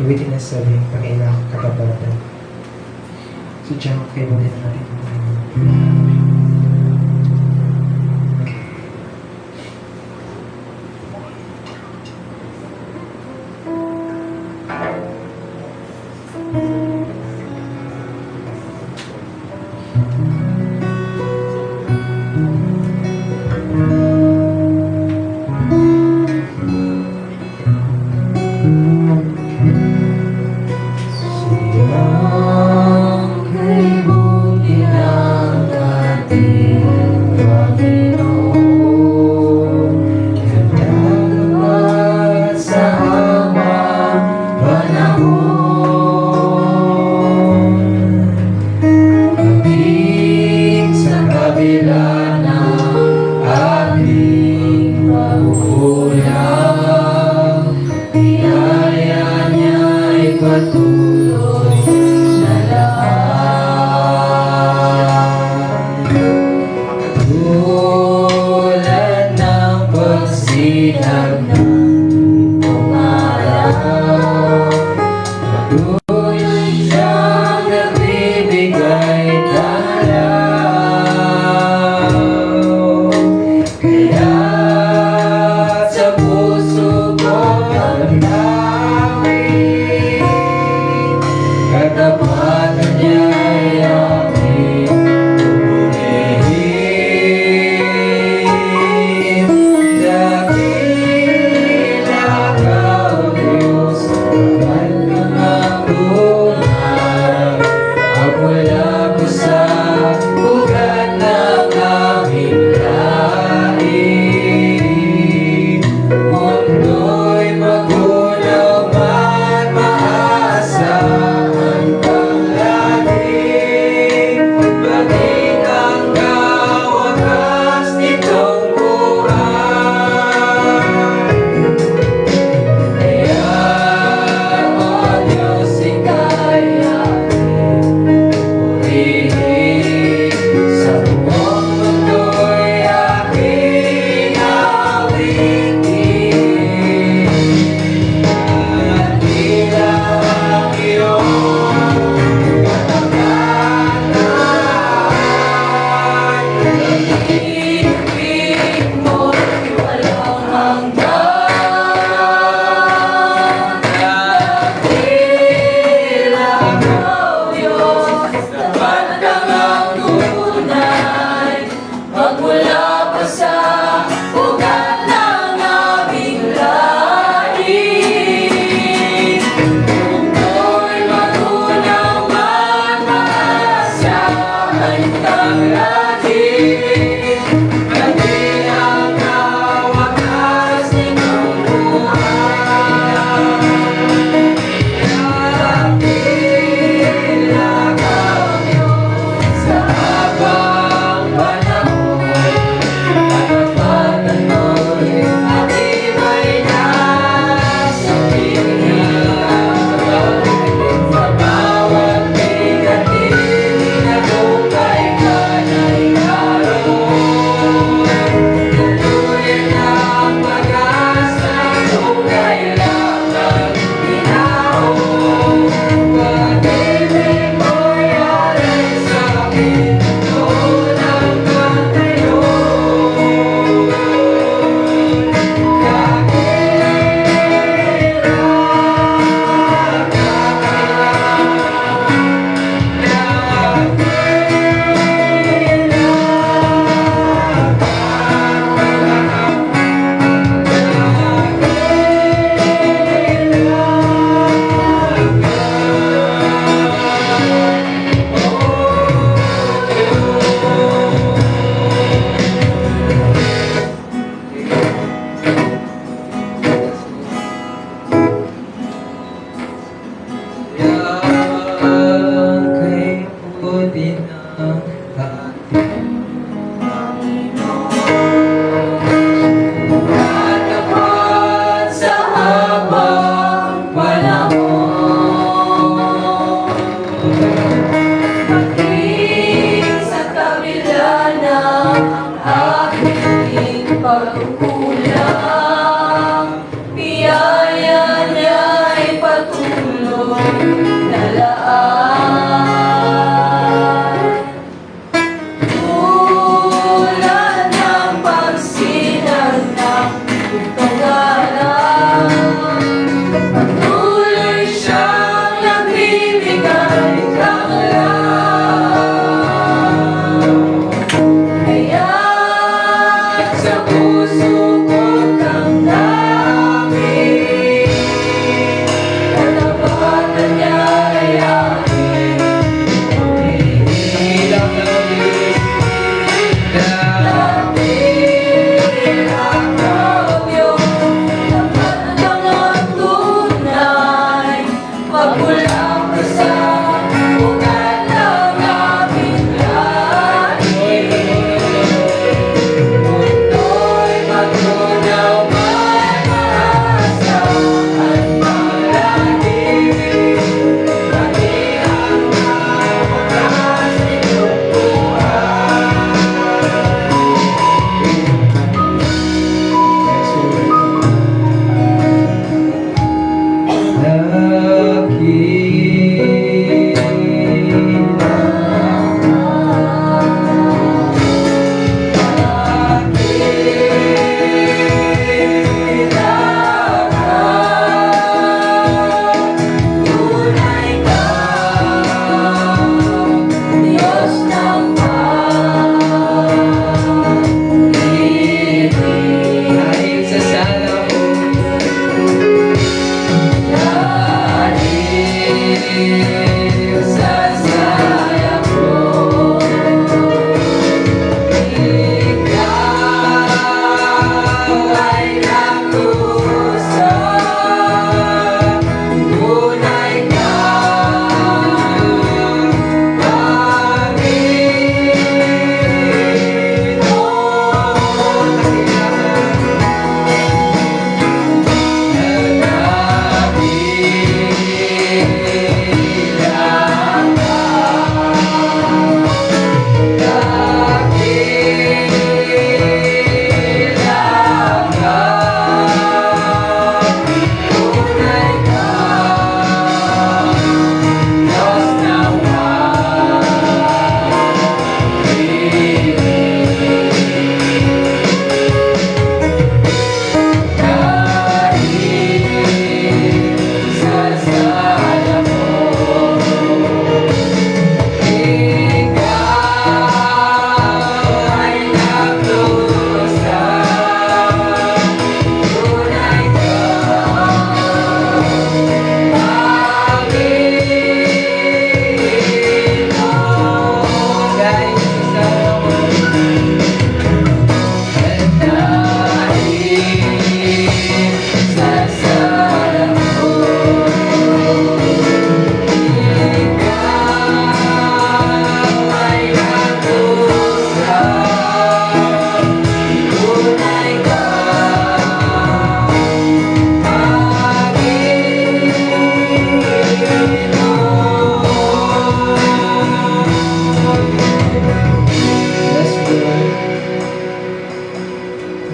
Gamitin na sa sabi, pakiilang kapapalatan. So, dyan, kayo mo din natin. pagkukulang, biyaya niya'y patuloy.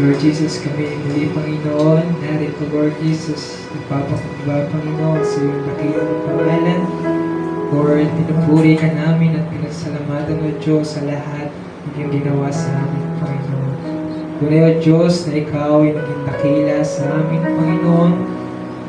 Lord Jesus, kami muli, Panginoon, narito, Lord Jesus, nagpapakaba, Panginoon, sa iyong dakilang pangalan. Lord, pinupuri ka namin at pinagsalamatan, O Diyos, sa lahat ng iyong ginawa sa amin, Panginoon. Tunay, O Diyos, na ikaw ay naging dakila sa amin, Panginoon.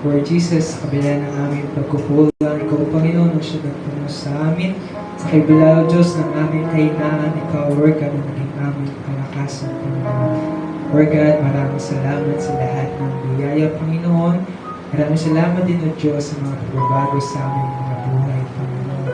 Lord Jesus, sa kabila ng aming pagkukulang, ikaw, Panginoon, ang siya nagpuno sa amin. Sa kabila, O Diyos, ng aming kahinaan, ikaw, Lord, ka na naging aming kalakasan, Panginoon. Lord God, maraming salamat sa lahat ng biyaya, Panginoon. Maraming salamat din, O Diyos, sa mga pagbabago sa aming mga buhay, Panginoon.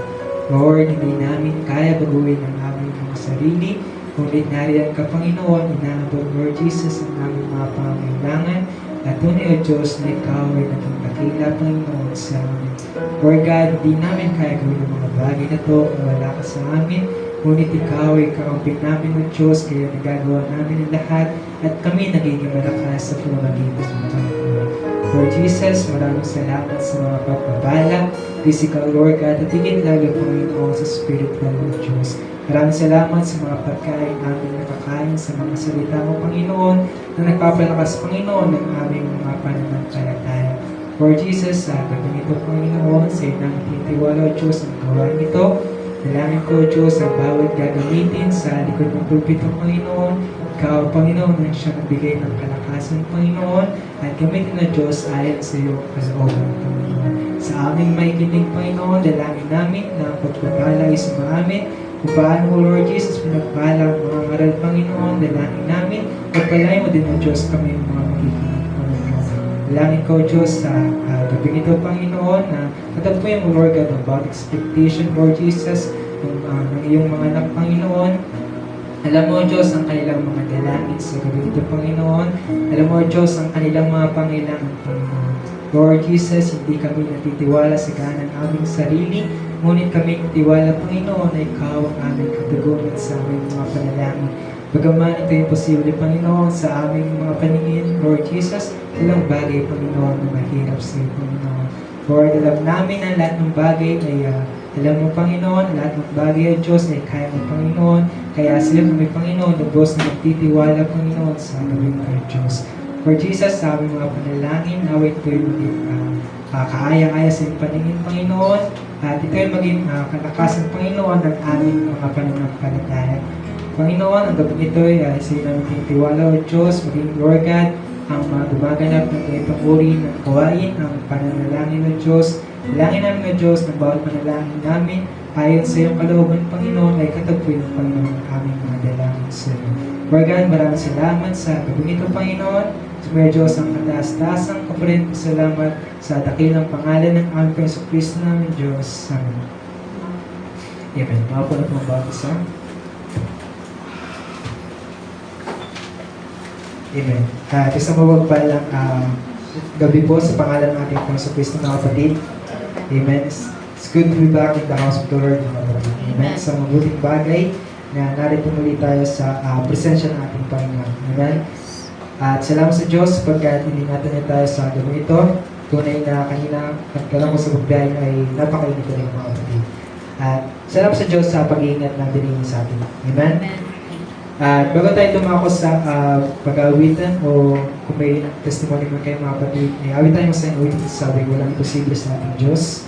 Lord, hindi namin kaya baguhin ang aming mga sarili. Ngunit nariyan ka, Panginoon, inaabot, Lord Jesus, ang aming mga pangangailangan. At tunay, O Diyos, na ikaw ay naging dakila, Panginoon, sa amin. Lord God, hindi namin kaya gawin ang mga bagay na ito kung wala ka sa amin. Ngunit ikaw ay kaumping namin, O Diyos, kaya nagagawa namin ang lahat at kami nagiging malakas sa pamamagitan ng Panginoon. Lord Jesus, maraming salamat sa mga pagpapala, physical, Lord God, at higit lalo, Panginoon, sa spiritual, O Diyos. Maraming salamat sa mga pagkain namin nakakain, sa mga salita mo, Panginoon, na nagpapalakas, Panginoon, ng aming mga pananampalataya. Lord Jesus, sa gabi nito, Panginoon, sa iyo namin tinitiwala, O Diyos, ang gawain ito. Dalangin ko, O Diyos, ang bawat gagamitin sa likod ng pulpito, Panginoon. Ikaw, Panginoon, ang siyang nagbigay ng kalakasan, Panginoon, at gamitin, O Diyos, ayon sa iyong kalooban, Panginoon. Sa aming maikinig, Panginoon, dalangin namin na ang pagpapala ay sumaamin. Kung paano, Lord Jesus, pinagpala ang mga ngaral, Panginoon, dalangin namin. Pagpalain mo din, O Diyos, kami ang mga magiginig, Panginoon. Dalangin ko, O Diyos, sa gabi nito, Panginoon, na katagpuin mo, Lord God, ang bawat expectation, Lord Jesus, ng iyong mga anak, Panginoon. Alam mo, O Diyos, ang kanilang mga dalangin sa gabi nito, Panginoon. Alam mo, O Diyos, ang kanilang mga pangailangan, Panginoon. Lord Jesus, hindi kami natitiwala sa ganan aming sarili, ngunit kami natiwala, Panginoon, na ikaw ang aming katugunan sa aming mga panalangin. Bagaman ito yung posible, Panginoon, sa aming mga paningin, Lord Jesus, walang bagay, Panginoon, na mahirap sa iyo, Panginoon. Lord, alam namin ang lahat ng bagay ay alam mo, Panginoon, lahat ng bagay, O Diyos, ay kaya mo, Panginoon. Kaya sila kami, Panginoon, lubos na magtitiwala, Panginoon, sa aming mga Diyos. Lord Jesus, sa aming mga panalangin, naway ito'y maging kaaya-aya sa iyong paningin, Panginoon. At ito'y maging kalakasan, Panginoon, ng aming mga pananampalataya. Panginoon, ang gabi ito'y sa iyo namin tinitiwala, O Diyos, maging Lord God, ang mga gumaganap ng ganitong uri ng gawain, ang pananalangin ng Diyos. Dalangin namin ng Diyos ng bawat panalangin namin ayon sa iyong kalooban, Panginoon, ay katagpuin ng Panginoon ang aming mga dalangin sa iyo. Lord God, maraming salamat sa gabi ito, Panginoon. Sumayo Diyos ang kataas-taasang kapalit salamat sa dakilang pangalan ng aming Panginoon Kristo namin Diyos. Amen. Amen. Mga po na pong baptisa. Amen. Isang mawagpalang gabi po sa pangalan ng ating Panginoon Kristo mga kapatid. Amen. It's good to be back in the house of the Lord mga kapatid. Amen. Sa mabuting bagay na narito muli tayo sa presensya ng ating Panginoon. Amen. At salamat sa Diyos pagkat iningatan niya tayo sa gabi ito. Tunay na kanina pagkalang ko sa pagbiyahe ay napakainit rin mga kapatid. At salamat sa Diyos sa pag-iingat na binigay sa atin. Amen. At bago tayo tumako sa pag-aawitan o kung may testimony mo kayo mga kapatid, ay awit tayo sa awitin sa sabi, walang imposible sa ating Diyos.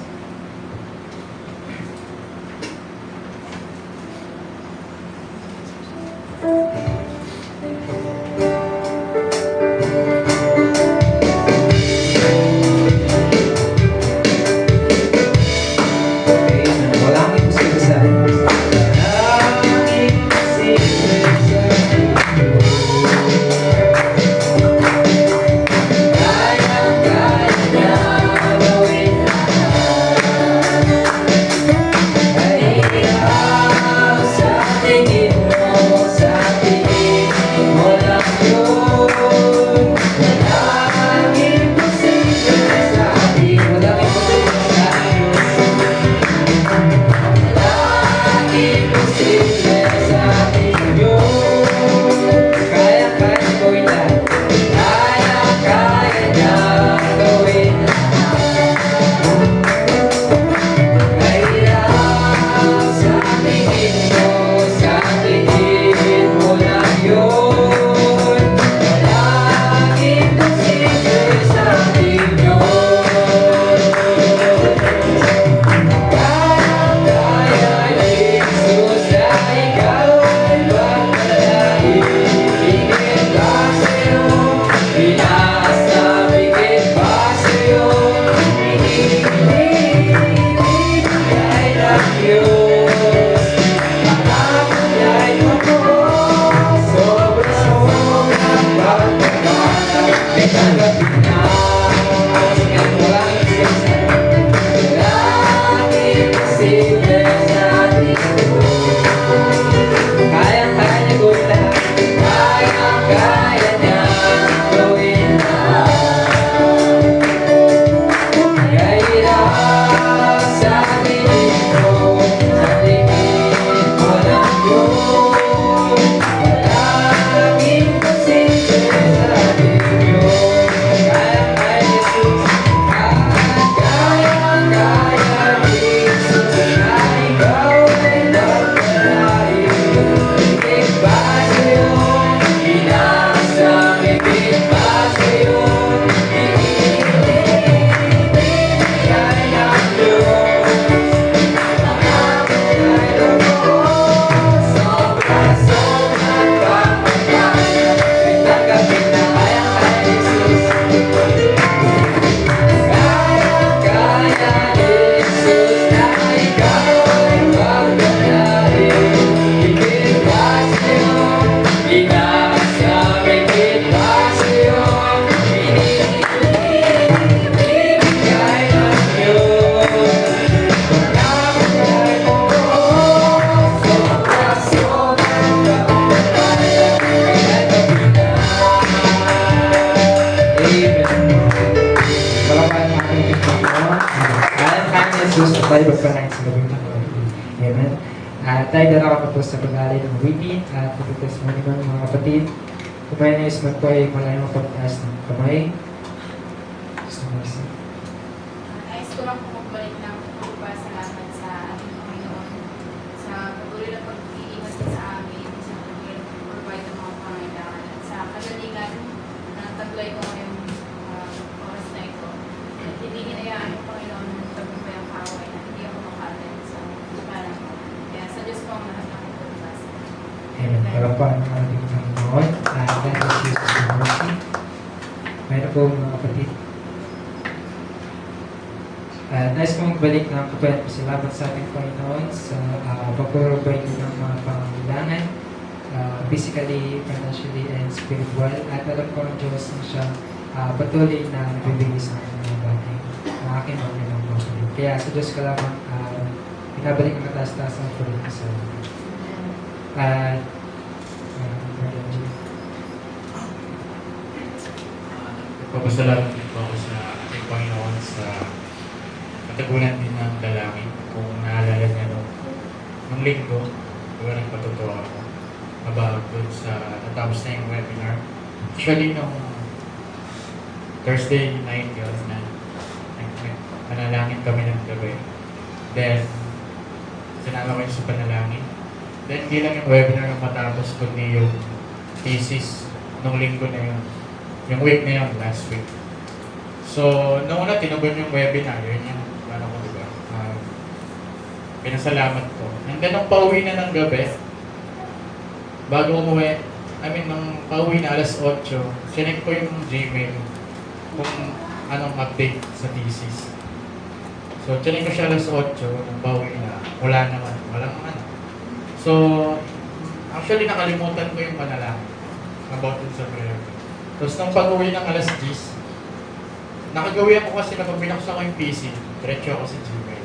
tayo magpanahin sa gabing Panginoon. Amen. Tayo dalawa po sa pag-aalay ng witty at pag-testimony ng mga kapatid. Kumain na isman po ay malayang mapagtaas ng kamay. Gusto mo isa? Nais ko lang po magbalik ng salamat sa ating Panginoon sa patuloy na pag-iingat sa amin, sa patuloy na pag-provide ng mga pangailangan at sa kagalingan na taglay ko ngayong oras na ito. At hindi hinayaan ng Panginoon ng tagumpay ang kaway na hindi ako makaatin sa pangalan ko. Kaya sa Diyos ko ang lahat ng pagpapasa. Amen. Harapan ng ating Panginoon. That is Jesus' mercy. Mayroon po mga kapatid. Nais ko magbalik ng kapatid. Salamat sa ating Panginoon sa pagpaprovide ng mga pangangailangan. physically, financially, and spiritual. At alam ko ang Diyos na siya patuloy na nagbibigay sa akin ng mga bagay na aking mga pinagpapalip. Kaya sa Diyos ko lamang pinabalik ang kataas-taas ng patuloy ko sa at Papasalamat din po ako sa ating Panginoon sa katagunan din ng dalangin. Kung naalala niya nung linggo, diba nagpatutuwa ako about dun sa natapos na yung webinar. Actually, nung Thursday night yun na panalangin kami ng gabi. Then, sinama ko yun sa panalangin. Then, hindi lang yung webinar ang matapos, kundi yung thesis nung linggo na yun. Yung week na yun, last week. So, noong una, tinugon yung webinar. Yun yung, ano ko, diba? Pinasalamat ko. And then, nung pauwi na ng gabi, bago umuwi, nung pauwi na alas 8, sinek ko yung Gmail kung anong update sa thesis. So, sinek ko siya alas 8, nung pauwi na, wala naman, walang ano. So, actually, nakalimutan ko yung panalangin about it sa prayer. Tapos nung pag-uwi ng alas 10, nakagawi ako kasi na pag binuksan ko yung PC, diretso ako sa Gmail.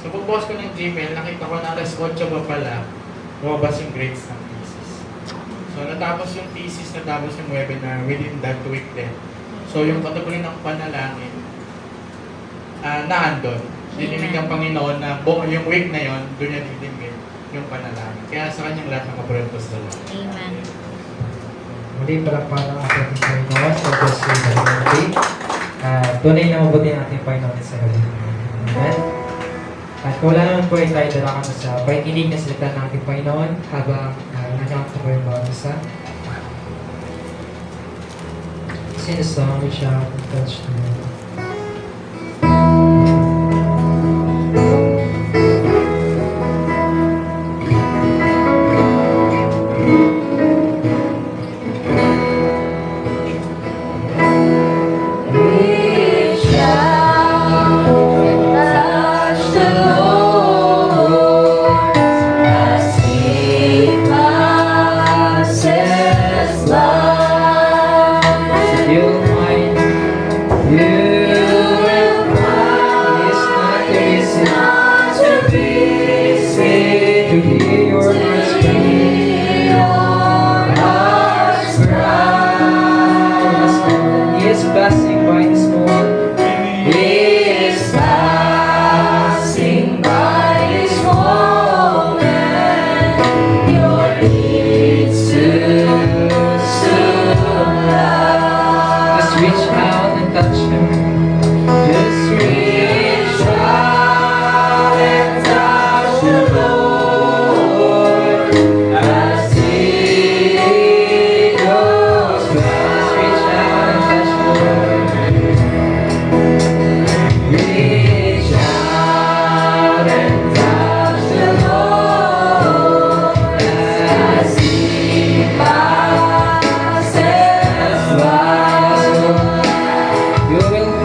So pagbukas ko ng Gmail, nakita ko na alas 8 pa pala, lumabas yung grades ng thesis. So natapos yung thesis, natapos yung webinar within that week din. So yung kategory ng panalangin, naandun. Dinimig ng Panginoon na yung week na yon, doon niya didimig yung panalangin. Kaya sa kanyang lahat ng kapurentos na lang. Amen. muli palakpakan ang ating Panginoon sa Diyos yung Panginoon. Tunay na mabuti ang ating Panginoon sa gabi. Amen. At kung wala naman po ay tayo dalakan sa pakikinig na salita ng ating Panginoon habang nagkakita po yung bawat isa. Sing a song we shout and touch the Lord. You will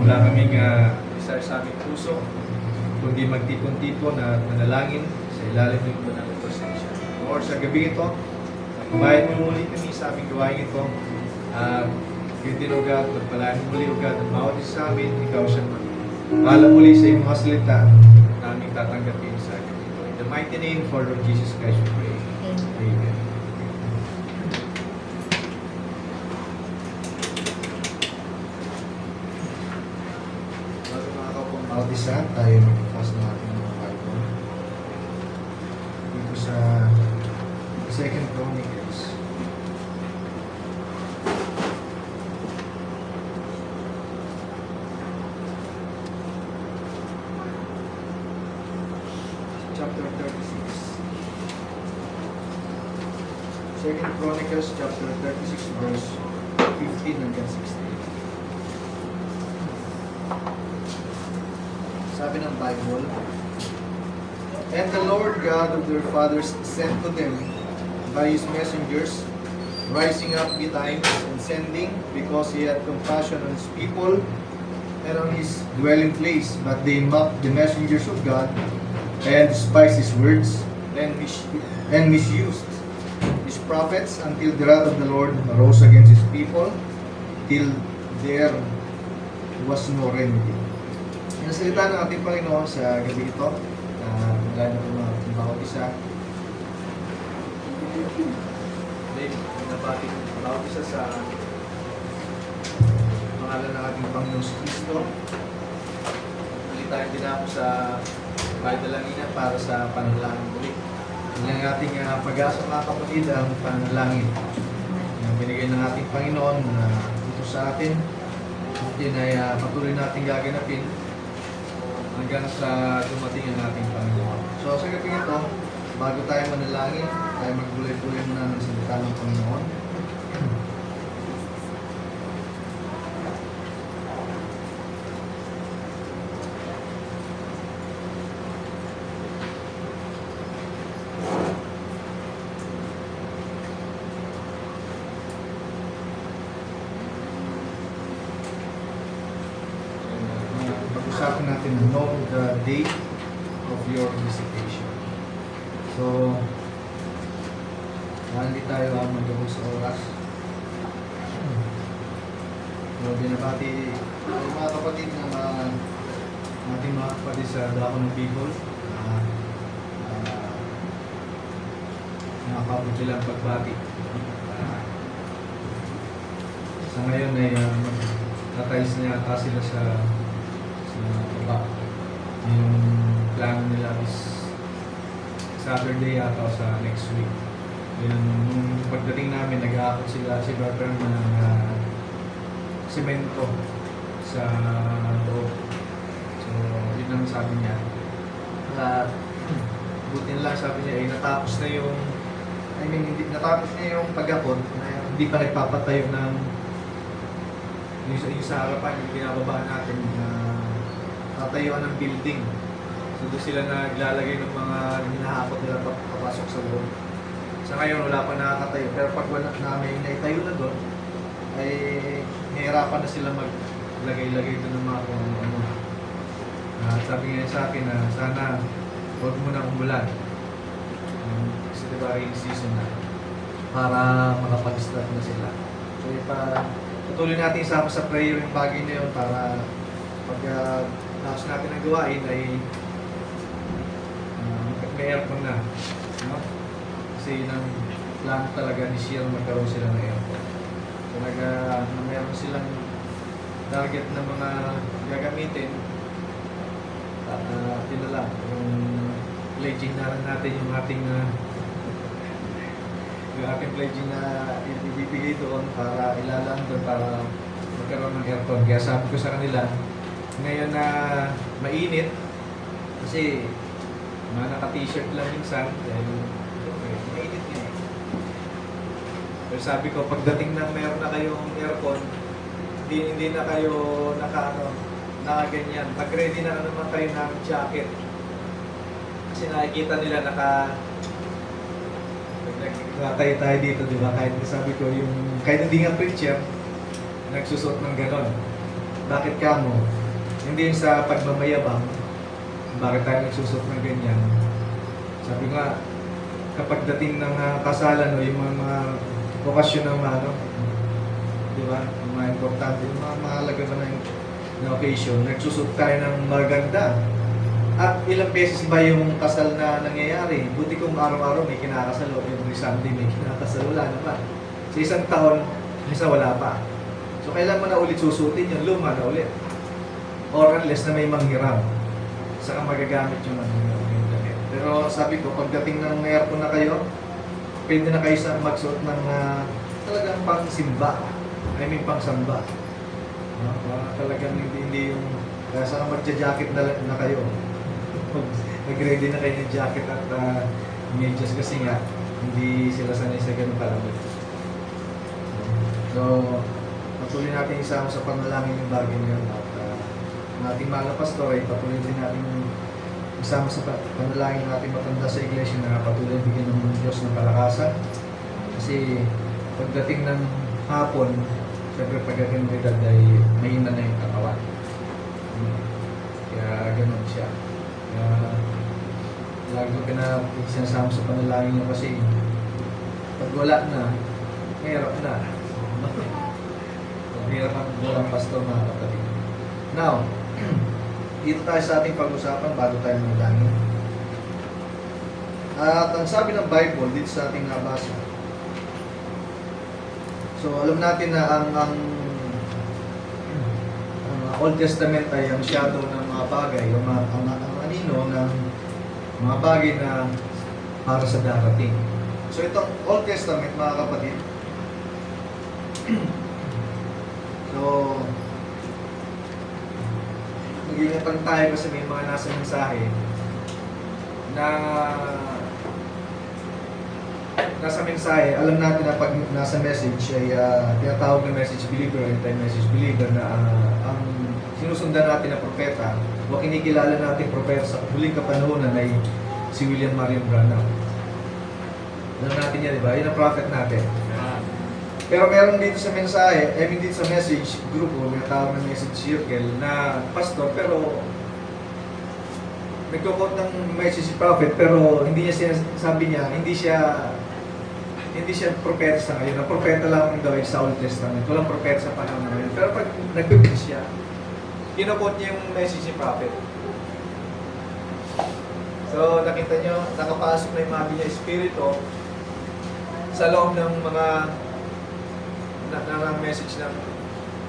wala kaming desire sa aming puso, kundi magtipon-tipon at manalangin sa ilalim ng banal na presensya. Lord, sa gabi ito, kumain mo muli kami sa aming gawain ito. Kitin o God, pagpalaan mo muli o God, at bawat isa sa amin, ikaw siya man. Pala muli sa iyong mga salita na aming tatanggapin sa gabi ito. In the mighty name for Lord Jesus Christ, we pray. Amen. Bago makakapong bawat isa, tayo mag-fast ng ating mga Bible. Dito sa 2 Chronicles. Chapter 36. 2 Chronicles chapter 36 verse 15 hanggang 16. Sabi ng Bible, "And the Lord God of their fathers sent to them by his messengers, rising up betimes and sending, because he had compassion on his people and on his dwelling place. But they mocked the messengers of God and despised his words and misused his prophets, until the wrath of the Lord arose against his people, till there was no remedy." Ang salita ng ating Panginoon sa gabi ito, wala na po mga bawat isa. Nabati ng bawat isa sa pangalan ng ating Panginoon si Kristo. Nalitayin din ako sa Baydalangina para sa panalangin muli. Ang ating pag-asa mga kapatid ang panalangin. Yung binigay ng ating Panginoon na ito sa atin, yun ay patuloy natin gaganapin hanggang sa dumating ang ating Panginoon. So sa gabi ito, bago tayo manalangin, tayo magbulay-bulay muna ng salita ng Panginoon. Pag-usapan natin, know the date of your visitation. So, hindi tayo magdabog sa oras. So, binabati ay mga kapatid ng ating mga kapatid sa Dako ng Bicol. Nakakabot silang pagbati. Sa ngayon ay natayos na yata sila sa baba. Yung plano nila is Saturday yata o sa next week. Yun, nung pagdating namin, nag-aakot sila si Brother ng semento sa loob. So, yun ang sabi niya. Buti na lang sabi niya, natapos na yung natapos na yung pag-akot na hindi pa nagpapatayo ng yung sa harapan, yung binababaan natin na tatayuan ng building. So doon sila naglalagay ng mga hinahakot nila papasok sa loob. Sa ngayon wala pa nakakatayo, pero pag wala namin naitayo na doon, ay nahirapan na sila maglagay-lagay doon ng mga kung ano. Sabi nga sa akin na sana huwag mo nang umulan. Kasi diba rain season na, para makapag-start na sila. So patuloy natin isama sa prayer yung bagay na yun para pag tapos natin ang gawain ay may aircon na, no? Kasi yun ang plano talaga ni Shir, magkaroon sila ng aircon. Talaga mayroon silang target na mga gagamitin at yun na lang, yung pledging na lang natin yung ating pledging na ibibigay doon para ilalang doon para magkaroon ng aircon. Kaya sabi ko sa kanila, ngayon na mainit, kasi mga naka-t-shirt lang minsan, dahil mainit nga eh. Pero sabi ko, pagdating ng meron na kayong aircon, hindi na kayo nakaganyan. Pag-ready na naman kayo ng jacket. Kasi nakikita nila tayo dito, di ba? Kahit sabi ko, kahit hindi nga preacher, nagsusot ng ganon. bakit ka mo? Hindi yung sa pagmamayabang, bakit tayo nagsusot ng ganyan. Sabi nga, kapag dating ng kasalan o yung mga okasyon ng ano, di ba? Yung mga importante, yung mga mahalaga na occasion, nagsusot tayo ng maganda. At ilang beses ba yung kasal na nangyayari? Buti kung araw-araw may kinakasal o every Sunday may kinakasal, wala naman. Sa isang taon, isa wala pa. So kailan mo na ulit susutin yun, luma na ulit. Or unless na may manghiram, saka magagamit yung yung damit. Pero sabi ko, pagdating ng aircon na kayo, pwede na kayo sa magsuot ng talagang pang simba. I mean pang samba. Talagang hindi yung kaya saka magja-jacket na kayo. Nag-ready na kayo ng jacket at medyas kasi nga hindi sila sanay sa ganun kalamig. So, patuloy natin isama sa panalangin yung bagay ngayon at ang ating mga pastor ay patuloy din natin isama sa panalangin natin matanda sa iglesia na patuloy bigyan ng Diyos ng kalakasan. Kasi pagdating ng hapon, siyempre pagdating ng edad ay mahina na yung katawan. Kaya ganun siya. Lagi ko sinasama sa panalangin niya kasi pag wala na, mahirap na. Mahirap ang walang pastor mga kapatid. Now, dito tayo sa ating pag-usapan bago tayo manalangin. At ang sabi ng Bible dito sa ating nabasa. So, alam natin na ang Old Testament ay ang shadow ng mga bagay, ang anino ng mga bagay na para sa darating. So itong Old Testament, mga kapatid, so nag-iingat tayo kasi may mga nasa mensahe na nasa mensahe, alam natin na pag nasa message ay tinatawag na message believer, anti-message believer na ang sinusundan natin na propeta o kinikilala natin propeta sa huling kapanahonan ay si William Marion Branham. Alam natin yan, di ba? Yun ang prophet natin. Pero meron dito sa mensahe, dito sa message grupo, may tawag na message circle na pastor, pero nagkukot ng message si prophet, pero hindi niya sabi niya, hindi siya propeta sa ngayon. Ang propeta lang daw ay sa Old Testament. Walang propeta sa panahon ngayon. Pero pag nag-preach siya, kinukot niya yung message ni prophet. So, nakita niyo, nakapasok na yung mga niya espiritu sa loob ng mga ng message ng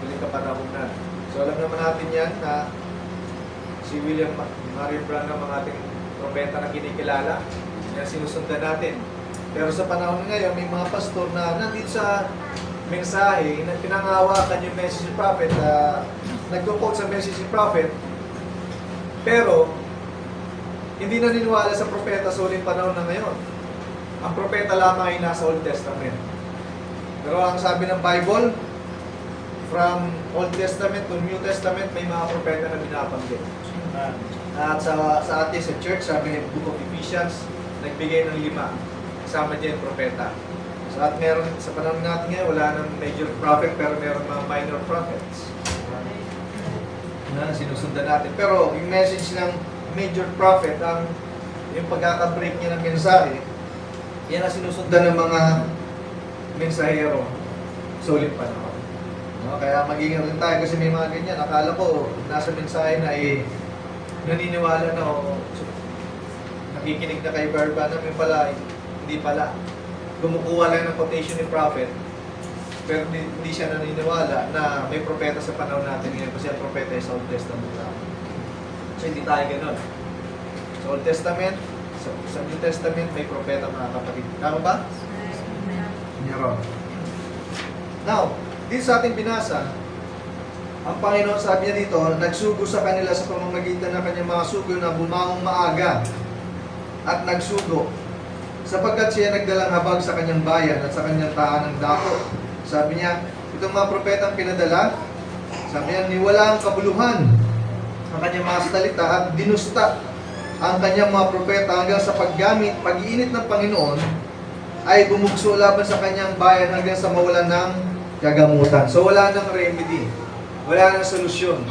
huling kapanahonan. So, alam naman natin yan na si William Marion Branham ang ating propeta na kinikilala. Yan sinusundan natin. Pero sa panahon ngayon, may mga pastor na nandito sa mensahe na pinangawakan yung message ni prophet, nagko-quote sa message ni prophet, pero hindi naniniwala sa propeta sa huling panahon na ngayon. Ang propeta lamang ay nasa Old Testament. Pero ang sabi ng Bible, from Old Testament to New Testament, may mga propeta na binabanggit. At sa atin sa church, sabi ng Book of Ephesians, nagbigay ng 5. Kasama dyan yung propeta. So at meron, sa panahon natin ngayon, wala nang major prophet, pero meron mga minor prophets na sinusundan natin. Pero yung message ng major prophet, yung pagkaka-break niya ng mensahe, yan ang sinusundan ng mga mensahero sa ulit panahon. No? Kaya magiging rin tayo kasi may mga ganyan. Akala ko, nasa mensahe na naniniwala na o nakikinig na kay Barba namin pala, hindi pala. Kumukuha lang ng quotation ni prophet, pero hindi siya naniniwala na may propeta sa panahon natin ngayon kasi ang propeta ay sa Old Testament lang. So hindi tayo ganun. Sa Old Testament, sa New Testament, may propeta mga kapatid. Tama ba? Meron. Now, dito sa ating binasa, ang Panginoon sabi niya dito, nagsugo sa kanila sa pamamagitan ng kanyang mga sugo na bumangon maaga at nagsugo sapagkat siya nagdalang habag sa kanyang bayan at sa kanyang tahanang dako. Sabi niya, itong mga propetang pinadala, sabi niya, niwala ang kabuluhan ang kanyang mga salita at dinusta ang kanyang mga propeta hanggang sa pag-iinit ng Panginoon ay bumugso laban sa kanyang bayan hanggang sa mawalan ng kagamutan. So wala nang remedy. wala nang solusyon.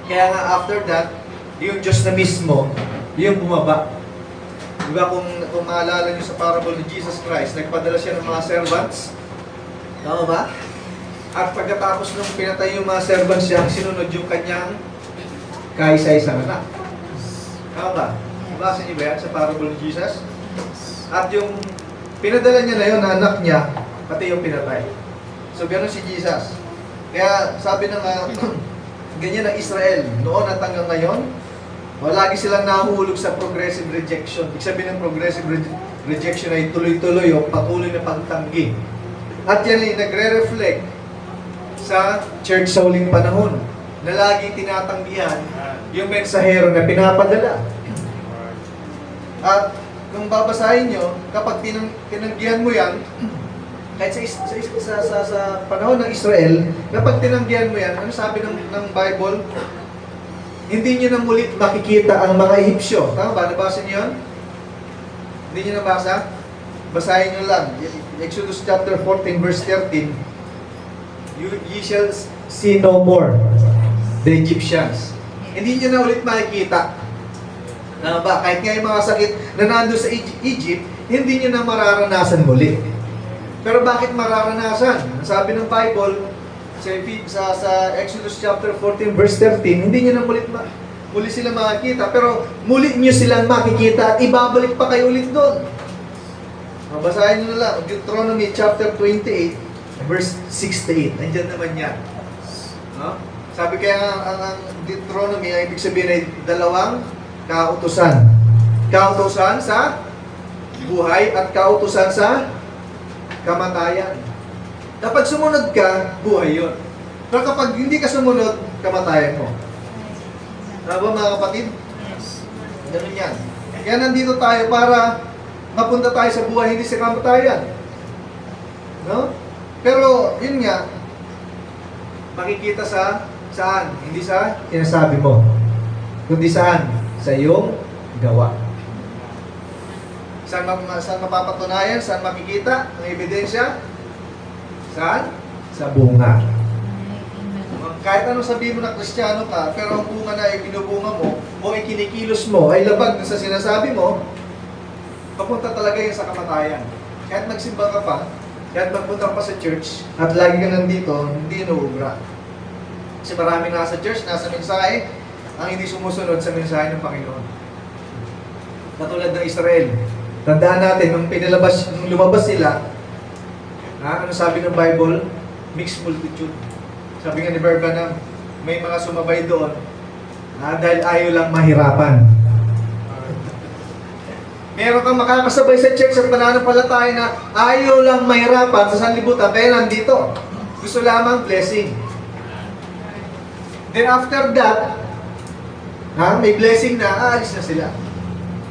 Kaya nga after that, yung Diyos na mismo, yung bumaba. Diba kung maalala nyo sa parable ni Jesus Christ, nagpadala siya ng mga servants. Tama ba? At pagkatapos nung pinatay yung mga servants niya, sinunod yung kanyang kaisa-isang anak. Tama ba? Nabasa niyo ba yan sa parable ni Jesus? At yung pinadala niya na yun, na anak niya, pati yung pinatay. So, gano'n si Jesus. Kaya sabi ng ganyan ang Israel, noon at hanggang ngayon, lagi silang nahuhulog sa progressive rejection. Ibig sabihin ng progressive rejection ay tuloy-tuloy o patuloy na pagtanggi. At yan ay nagre-reflect sa church sa huling panahon na laging tinatanggihan yung mensahero na pinapadala. At kung babasahin nyo, kapag tinanggihan mo yan, kahit sa panahon ng Israel, kapag tinanggihan mo yan, ano sabi ng Bible? Hindi nyo na mulit makikita ang mga Ehipsyo. Tama ba? Nabasa nyo yun? Hindi nyo nabasa? Basahin nyo lang. Exodus chapter 14 verse 13. Ye shall see no more the Egyptians. Hindi nyo na ulit makikita. Tama ba? Kahit nga yung mga sakit na nandun sa Egypt, hindi nyo na mararanasan muli. Pero bakit mararanasan? Ang sabi ng Bible, sa Exodus chapter 14 verse 13, hindi nyo na muli sila makikita, pero muli nyo silang makikita at ibabalik pa kayo ulit doon. Mabasahin nyo na lang, Deuteronomy chapter 28 verse 6 to 8. Nandiyan naman yan. No? Sabi kaya ang Deuteronomy ay ibig sabihin ay dalawang kautusan. Kautusan sa buhay at kautusan sa kamatayan. Kapag sumunod ka, buhay yun. Pero kapag hindi ka sumunod, kamatayan mo. Tama ba mga kapatid? Ganun yan. Kaya nandito tayo para mapunta tayo sa buhay, hindi sa kamatayan. No? Pero, yun nga, makikita saan? Hindi sa sinasabi mo. Kundi saan? Sa iyong gawa. Saan mapapatunayan? Saan makikita ang ebidensya? Saan? Sa bunga. Kahit anong sabihin mo na Kristiyano ka, pero ang bunga na ibinubunga mo o ikinikilos mo ay labag sa sinasabi mo, papunta talaga yun sa kamatayan. Kahit magsimba ka pa, kahit magpunta ka pa sa church, at lagi ka nandito, hindi inuubra. Kasi marami nasa church, nasa mensahe, ang hindi sumusunod sa mensahe ng Panginoon. Katulad ng Israel. Tandaan natin, nung lumabas sila, ano sabi ng Bible? Mixed multitude. Sabi nga ni Bergana, may mga sumabay doon dahil ayaw lang mahirapan. Meron kang makakasabay sa church at pananampalataya na ayaw lang mahirapan sa sanlibutan, kaya nandito. Gusto lamang blessing. Then after that, may blessing na, aalis na sila.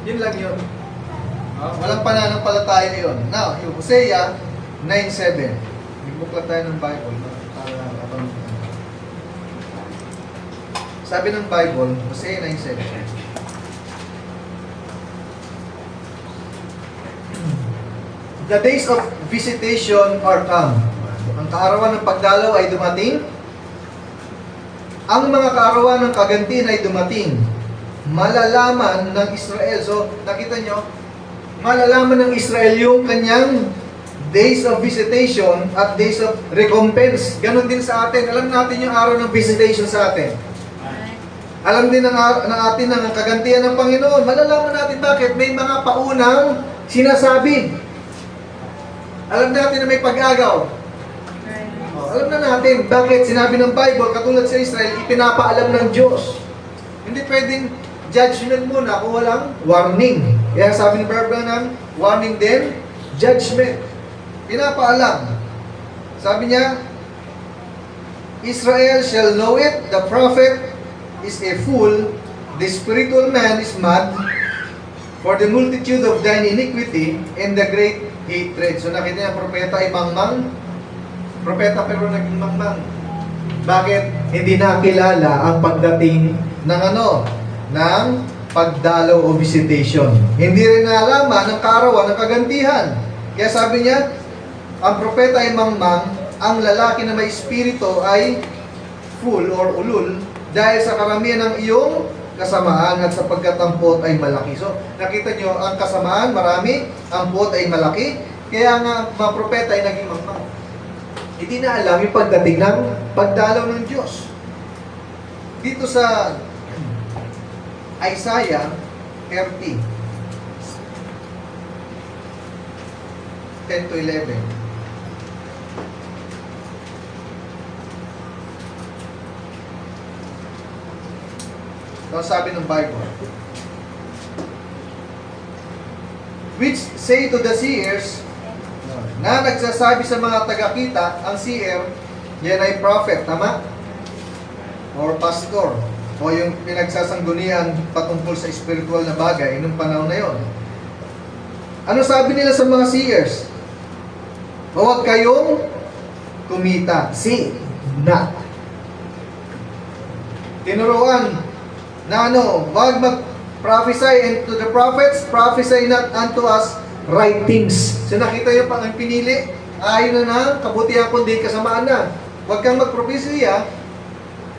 Yun lang yun. Walang pananampalataya yun. Now, yung Hosea 9:7. Bibuklat tayo ng Bible. Sabi ng Bible, Hosea 9:7. The days of visitation are come. Ang kaarawan ng pagdalaw ay dumating. Ang mga kaarawan ng kagantihan ay dumating. Malalaman ng Israel. So, nakita nyo, malalaman ng Israel yung kanyang days of visitation at days of recompense. Ganon din sa atin. Alam natin yung araw ng visitation sa atin. Alam din ng atin ang kagantihan ng Panginoon. Malalaman natin bakit may mga paunang sinasabi. Alam natin na may pag-agaw. Alam na natin bakit sinabi ng Bible, katulad sa Israel, ipinapaalam ng Diyos. Hindi pwedeng judgment muna kung walang warning. Kaya sabi ni Branham, warning then, judgment. Pinapaalam. Sabi niya, Israel shall know it, the prophet is a fool, the spiritual man is mad, for the multitude of thine iniquity and the great hatred. So nakita niya, propeta ay mangmang. Propeta pero naging mangmang. Bakit? Hindi nakilala ang pagdating ng ng pagdalaw o visitation. Hindi rin nalaman ng kaarawan ng kagantihan. Kaya sabi niya, ang propeta ay mangmang, ang lalaki na may espiritu ay full or ulul dahil sa karamihan ng iyong kasamaan at sapagkat ang pot ay malaki. So, nakita nyo, ang kasamaan marami, ang pot ay malaki, kaya nga ang mga propeta ay naging mangmang. Hindi na alam yung pagdating ng pagdalaw ng Diyos. Dito sa Isaiah 30, 10 to 11. Ito sabi ng Bible. Which say to the seers, na nagsasabi sa mga tagakita, ang seer, yan ay prophet, tama? Or pastor, o yung pinagsasanggunian patungkol sa spiritual na bagay nung panahon na yon. Ano sabi nila sa mga seers? Huwag kayong kumita. See, not. Tinuruan na wag mag-prophesy, and to the prophets, prophesy not unto us right things. So nakita nyo pa ang pinili, ayon na kabutihan kundi kasamaan na. Huwag kang mag-propesya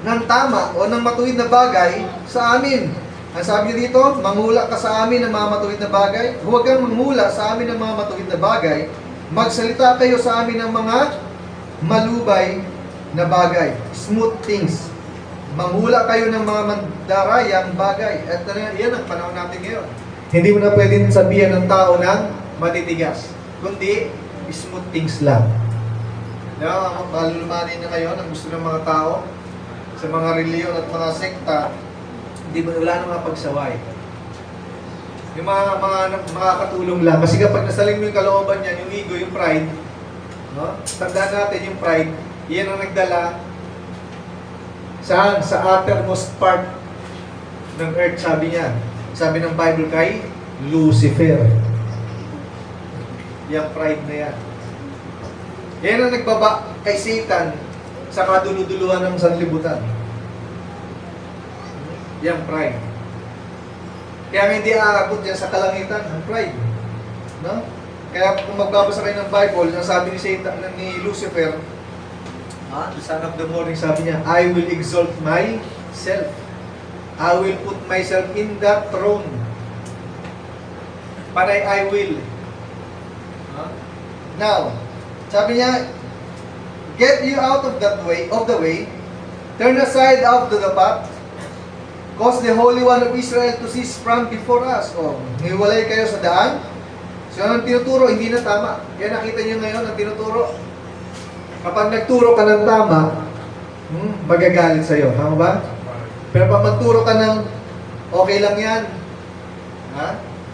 ng tama o ng matuwid na bagay sa amin. Ang sabi niyo dito, mangula ka sa amin ng mga matuwid na bagay. Huwag kang mangula sa amin ng mga matuwid na bagay. Magsalita kayo sa amin ng mga malubay na bagay. Smooth things. Mangula kayo ng mga mandarayang bagay. At yan ang panahon natin ngayon. Hindi mo na pwedeng sabihan ng tao ng matitigas. Kundi, smooth things lang. Malulumanin na ngayon ang gusto ng mga tao sa mga reliyon at mga sekta, wala nang mga pagsaway. Yung mga katulong lang. Kasi kapag nasaling mo yung kalooban niyan, yung ego, yung pride, no? Tandaan natin yung pride, yan ang nagdala saan? Sa uttermost part ng earth, sabi niya. Sabi ng Bible kay Lucifer. Yung pride na yan. Yan ang nagbaba kay Satan sa kaduluduluhan ng sanlibutan. Yung pride. Kaya hindi aabot yan sa kalangitan, ang pride. No? Kaya kung magbabasa kayo ng Bible, sabi ni Satan, ni Lucifer, the son of the morning, sabi niya, I will exalt myself. I will put myself in that throne. Panay I will. Now, sabi niya, get you out of the way, turn aside out to the path, cause the Holy One of Israel to cease from before us. Niwalay kayo sa daan. So, ang tinuturo, hindi na tama. Kaya nakita niyo ngayon, ang tinuturo. Kapag nagturo ka ng tama, magagalit sa'yo. Tama ba? Pero pag magturo ka ng okay lang yan,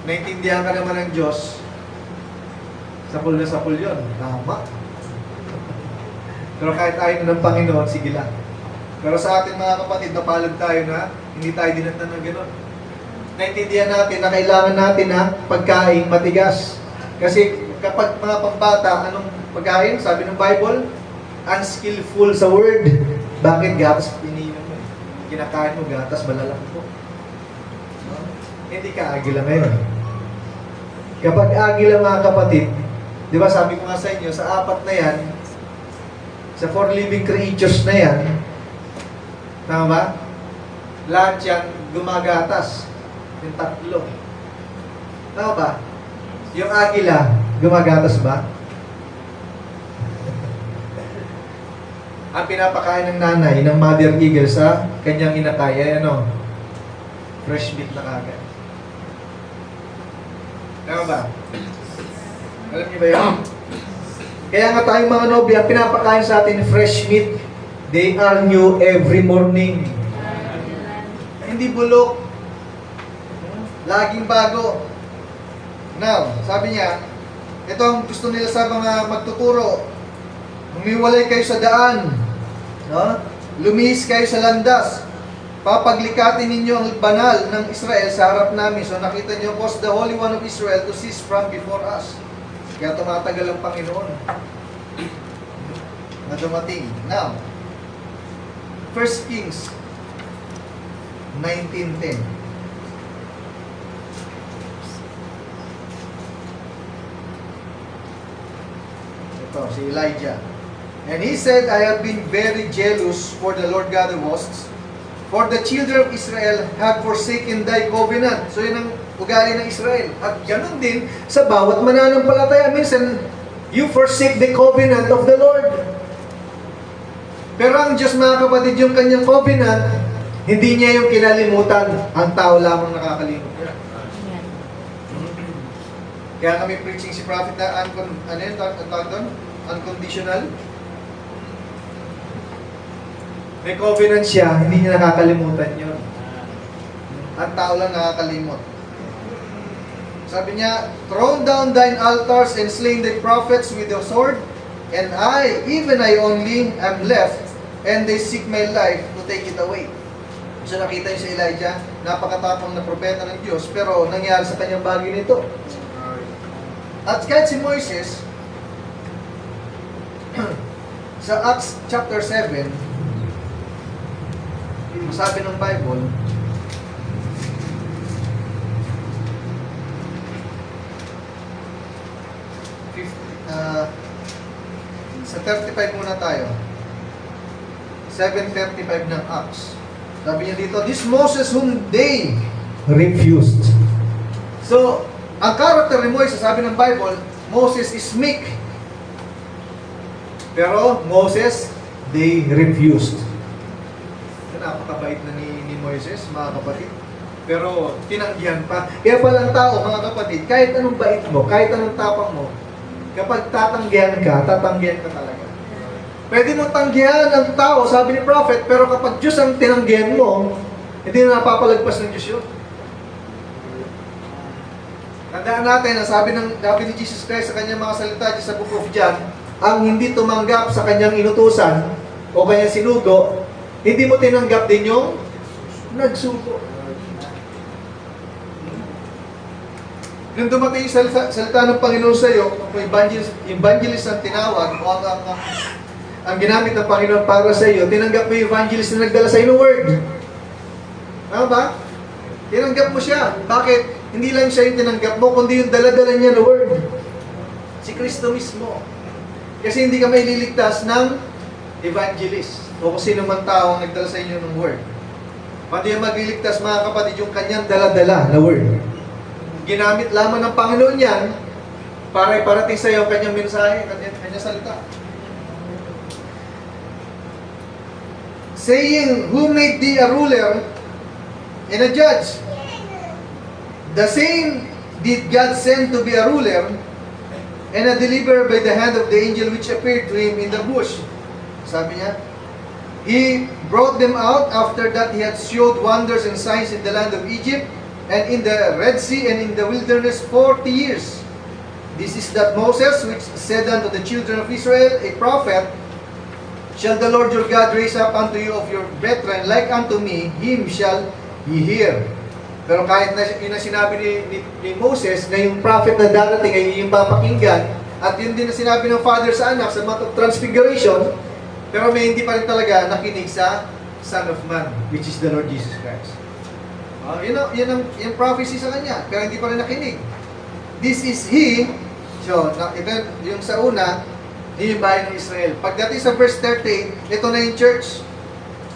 naintindihan ka naman ng Diyos, sapul na sapul yun. Tama. Pero kahit ayaw ng Panginoon, sige lang. Pero sa atin mga kapatid, napalad tayo na hindi tayo dinatnan ng gano'n. Naintindihan natin na kailangan natin na pagkain matigas. Kasi kapag mga pambata, anong pagkain? Sabi ng Bible, unskillful sa word. Bakit? Gatas iniinom mo. Kinakain mo, gatas, malalang po. Hindi ka agila ngayon. Kapag agila mga kapatid, di ba sabi ko nga sa inyo, sa apat na yan, sa 4 living creatures na yan, tama ba? Lahat yan gumagatas. Yung tatlo. Tama ba? Yung agila, gumagatas ba? Ang pinapakain ng nanay, ng mother eagle sa kanyang inakay, ay fresh meat na kagad. Tama ba? Alam niyo ba yun? Kaya nga tayong mga nobya, pinapakain sa atin fresh meat. They are new every morning. Hindi bulok. Laging bago. Now, sabi niya, ito ang gusto nila sa mga magtuturo. Humiwalay kayo sa daan. No? Lumihis kayo sa landas. Papaglikatin ninyo ang banal ng Israel sa harap namin. So nakita niyo, cause the Holy One of Israel to cease from before us. Kaya tumatagal ang Panginoon na dumating. Now, 1 Kings 19:10. Ito, si Elijah. And he said, I have been very jealous for the Lord God of hosts, for the children of Israel have forsaken thy covenant. So yun ang ugali ng Israel. At ganun din sa bawat mananampalataya. Minsan, you forsake the covenant of the Lord. Pero ang Diyos, mga kapatid, yung kanyang covenant, hindi niya yung kinalimutan. Ang tao lamang nakakalimot. Amen. Kaya kami preaching si prophet na unconditional. May covenant siya, hindi niya nakakalimutan yun. Ang tao lang nakakalimot. Sabi niya, thrown down thine altars and slain thy prophets with the sword, and I, even I only, am left, and they seek my life to take it away. So nakita niyo si Elijah, napakatapang na propeta ng Diyos, pero nangyari sa kanyang bagay nito. At kahit si Moises, sa Acts chapter 7, sabi ng Bible, sa 35 muna tayo. 7:35 ng Acts. Sabi niya dito, this Moses whom they refused. So, ang character ni Moises, sabi ng Bible, Moses is meek. Pero Moses, they refused. Napakabait na ni Moises, mga kapatid. Pero tinanggihan pa. Kaya palang tao, mga kapatid, kahit anong bait mo, kahit anong tapang mo, kapag tatanggihan ka talaga. Pwede mong tanggihan ang tao, sabi ni prophet, pero kapag Diyos ang tinanggihan mo, hindi na napapalagpas ng Diyos yun. Tandaan natin, ang sabi ni Jesus Christ sa kanyang mga salita sa Book of John, ang hindi tumanggap sa kanyang inutusan o kanyang sinugo, hindi mo tinanggap din yung nagsugo. Nung dumating yung salita ng Panginoon sa iyo, kung evangelist ang tinawag, o ang ginamit ng Panginoon para sa iyo, tinanggap mo yung evangelist na nagdala sa iyo ng word. Tama ba? Tinanggap mo siya. Bakit? Hindi lang siya yung tinanggap mo, kundi yung dala-dala niya ng word. Si Kristo mismo. Kasi hindi ka may liligtas ng evangelist o kung sino man tao ang nagdala sa inyo ng word. Pati yung magliligtas, mga kapatid, yung kanyang dala-dala na word. Ginamit lamang ng Panginoon yan para iparating sa iyo ang kanyang mensahe, kanyang salita. Saying, who made thee a ruler and a judge? The same did God send to be a ruler and a deliverer by the hand of the angel which appeared to him in the bush. Sabi niya, he brought them out after that he had showed wonders and signs in the land of Egypt and in the Red Sea and in the wilderness 40 years. This is that Moses which said unto the children of Israel, a prophet, shall the Lord your God raise up unto you of your brethren like unto me, him shall ye hear. Pero kahit na yun ang sinabi ni Moses na yung prophet na darating ay yung papakinggan, at yun din na sinabi ng Father sa anak sa Mount of Transfiguration, pero may hindi pa rin talaga nakinig sa Son of Man, which is the Lord Jesus Christ. Yun ang prophecy sa kanya, pero hindi pa rin nakinig. This is He, so ito yung sa una, yun yung bayan ng Israel. Pagdating sa verse 30, ito na yung church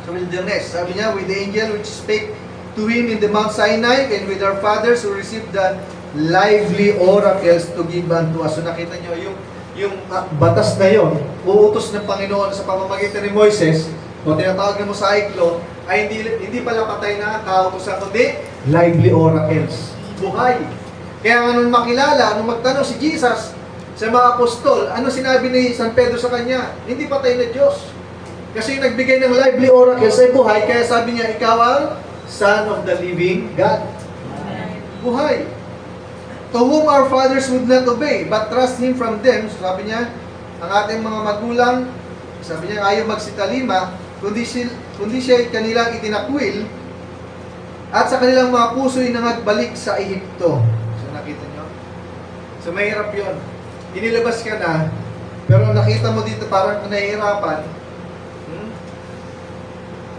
sa wilderness. Sabi niya, with the angel which spake to him in the Mount Sinai and with our fathers who received the lively oracles to give unto us. So nakita nyo, yung batas na yon, uutos ng Panginoon sa pamamagitan ni Moises, o tinatawag na Mosaic Law, ay hindi pala patay na kautosan, kundi lively oracles. Buhay. Kaya nga nung makilala, nung magtanong si Jesus sa mga apostol, ano sinabi ni San Pedro sa kanya? Hindi patay na Diyos. Kasi yung nagbigay ng lively oracles ay buhay, kaya sabi niya, ikaw ang Son of the living God. Buhay. To whom our fathers would not obey, but trust Him from them. So sabi niya, ang ating mga magulang, sabi niya, ayaw magsitalima, kundi siya kanilang itinakwil, at sa kanilang mga puso'y nangagbalik sa Ehipto. So nakita niyo? So mahirap yun. Inilabas ka na, pero nakita mo dito parang nahihirapan,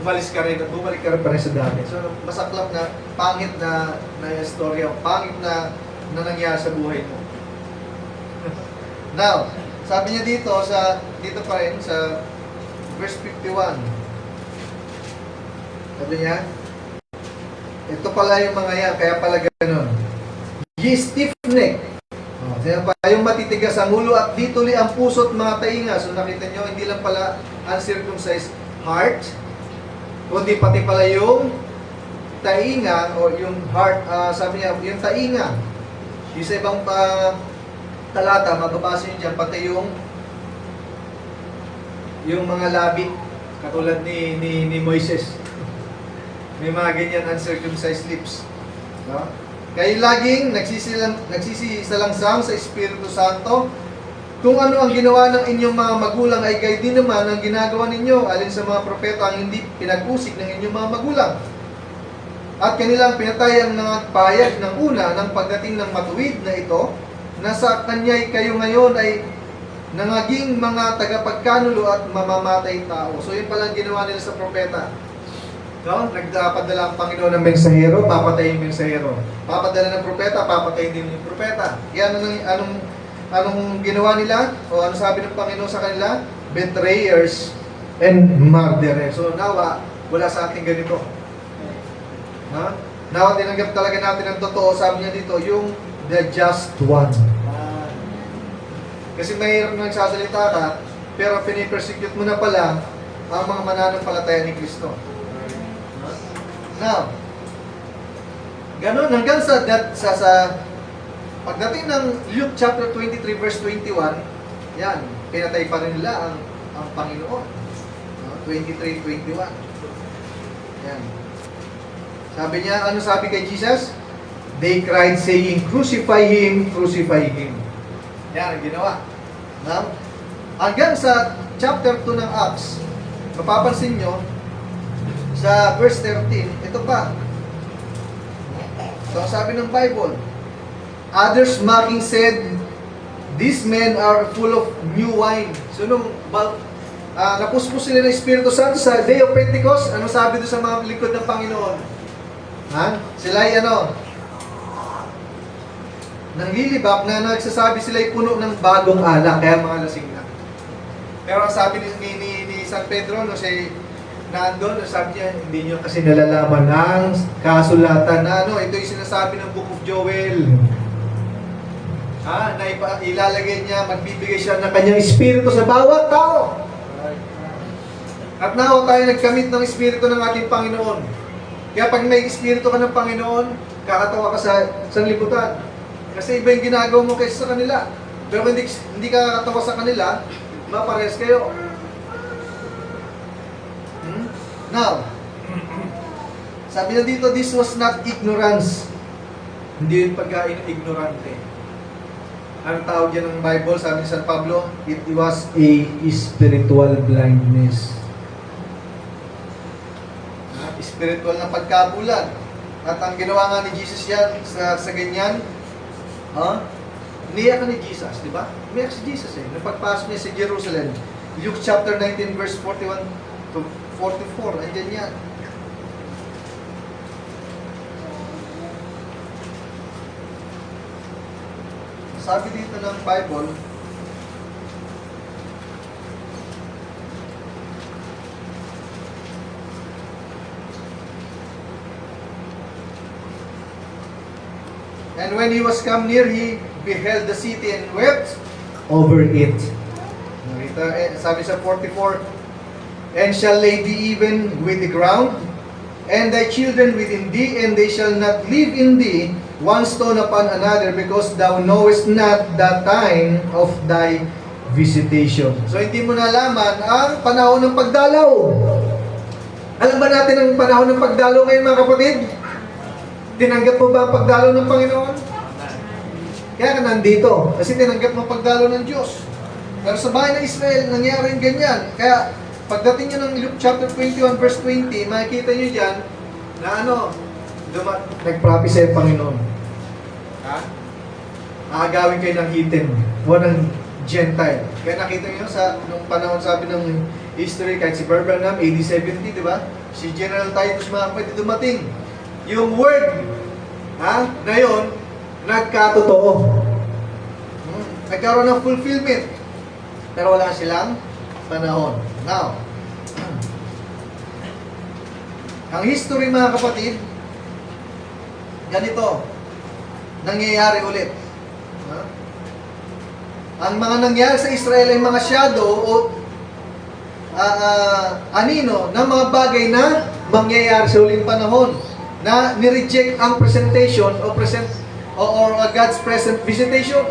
umalis ka rin at bumalik ka rin pa rin sa dami. So masaklap na, pangit na istorya, pangit na nangyari sa buhay mo. Now, Sabi niya dito pa rin sa verse 51. Sabi niya, ito pala yung mga yan, kaya pala ganun. Ye stiff-neck. Sino pa yung matitigas ang ulo at di tuli ang puso at mga tainga. So nakita nyo, hindi lang pala uncircumcised heart, kundi pati pala yung tainga o yung heart, sabi niya, yung tainga. Yung sa ibang talata, mababasa nyo dyan, pati yung mga labi, katulad ni Moises. May mga ganyan uncircumcised lips. No? Kayo laging nagsisisalangsang sa Espiritu Santo. Kung ano ang ginawa ng inyong mga magulang ay gayon din naman ang ginagawa ninyo alin sa mga propeta ang hindi pinag-usig ng inyong mga magulang. At kanilang pinatay ang nangagpayag ng una ng pagdating ng matuwid na ito, na sa kanya'y kayo ngayon ay nangaging mga tagapagkanulo at mamamatay tao. So yun palang ginawa nila sa propeta. No? Nagpadala ang Panginoon ng mensahero, papatayin yung mensahero. Papadala ng propeta, papatayin din yung propeta. Yan anong ginawa nila? O ano sabi ng Panginoon sa kanila? Betrayers and murderers. So nawa, wala sa ating ganito. Ha? Nawa, tinanggap talaga natin ang totoo. Sabi niya dito, yung the just one. Kasi mahirap na nagsasalita ka, pero pinipersecute mo na pala ang mga mananampalataya ni Kristo. Now, ganun hanggang sa pagdating ng Luke chapter 23 verse 21, yan, pinatay pa rin nila ang Panginoon. 23:21. Yan. Sabi niya, ano sabi kay Jesus? They cried saying, crucify him, crucify him. Yan ang ginawa. Now, hanggang sa chapter 2 ng Acts, mapapansin nyo, sa verse 13, ito pa. Ito ang sabi ng Bible. Others mocking said, these men are full of new wine. So nung napuspos sila ng Espiritu Santo sa Day of Pentecost, ano sabi doon sa mga likod ng Panginoon? Sila ay nanglilibak na nagsasabi sila ay puno ng bagong alak, kaya mga lasing na. Pero ang sabi ni San Pedro, no, nandun, sabi niya, hindi nyo kasi nalalaman ang kasulatan na ito yung sinasabi ng Book of Joel. Na ilalagay niya, magbibigay siya ng kanyang espiritu sa bawat tao. At now tayo nagkamit ng espiritu ng ating Panginoon. Kaya pag may espiritu ka ng Panginoon, kakatawa ka sa sanglibutan. Kasi iba yung ginagawa mo kaysa sa kanila. Pero hindi ka kakatawa sa kanila, maparehas kayo. Now, sabi na dito, this was not ignorance. Hindi yung pagka-ignorante. Ang tawag yan ng Bible, sabi ni San Pablo, it was a spiritual blindness. Spiritual na pagkabulag. At ang ginawa nga ni Jesus yan sa ganyan, niyak ni Jesus, di ba? Niyak si Jesus nung pagpasok niya sa Jerusalem. Luke chapter 19 verse 41 to 44, andyan yan. Sabi dito ng Bible, and when he was come near, he beheld the city and wept over it. Sabi sa 44, and shall lay thee even with the ground, and thy children within thee, and they shall not live in thee, one stone upon another, because thou knowest not the time of thy visitation. So hindi mo nalaman ang panahon ng pagdalaw. Alam ba natin ang panahon ng pagdalaw ngayon, mga kapatid? Tinanggap mo ba ang pagdalaw ng Panginoon? Kaya ka nandito, kasi tinanggap mo ang pagdalaw ng Diyos. Pero sa bahay ng Israel, nangyari yung ganyan. Kaya, pagdating nyo ng Luke chapter 21 verse 20, makikita nyo dyan na nag-prophesy ang Panginoon. Aagawin kayo ng heathen o ng Gentile. Kaya nakita nyo nung panahon sabi ng history, kahit si Branham, AD 70, di ba? Si General Titus, mga kapatid, dumating. Yung word na yun, nagkatotoo. Nagkaroon ng fulfillment. Pero wala silang panahon. Now, ang history mga kapatid, ganito, nangyayari ulit. Ha? Ang mga nangyari sa Israel ay mga shadow o anino ng mga bagay na mangyayari sa uling panahon na nireject ang presentation o God's present visitation.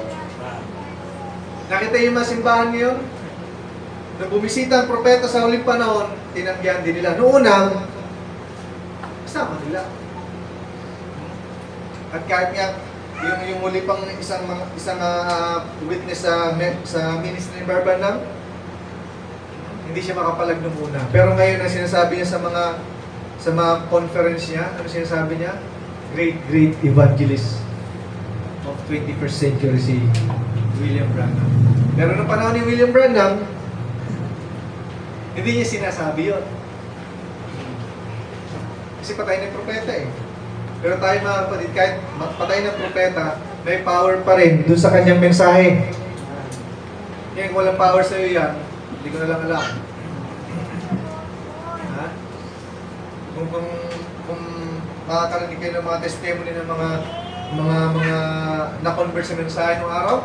Nakita yung mga simbahan ngayon? Nung bumisita ang propeta sa uling panahon, tinanggihan din nila. Noong unang, kasama nila. At kahit nga, yung muli pang isang witness sa ministry ni Barbanam, hindi siya makapalag nung una. Pero ngayon, ang sinasabi niya sa mga conference niya, ano sinasabi niya? Great evangelist of 21st century si William Branham. Pero noong panahon ni William Branham, hindi niya sinasabi yun. Kasi patay ng propeta eh. Pero tayo mga kapatid, kahit patay ng propeta, may power pa rin dun sa kanyang mensahe. Kaya kung walang power sa'yo yan, hindi ko na lang alam. Ha? Kung makakarinig kayo ng mga testimony ng mga na-convert sa mensahe ng araw,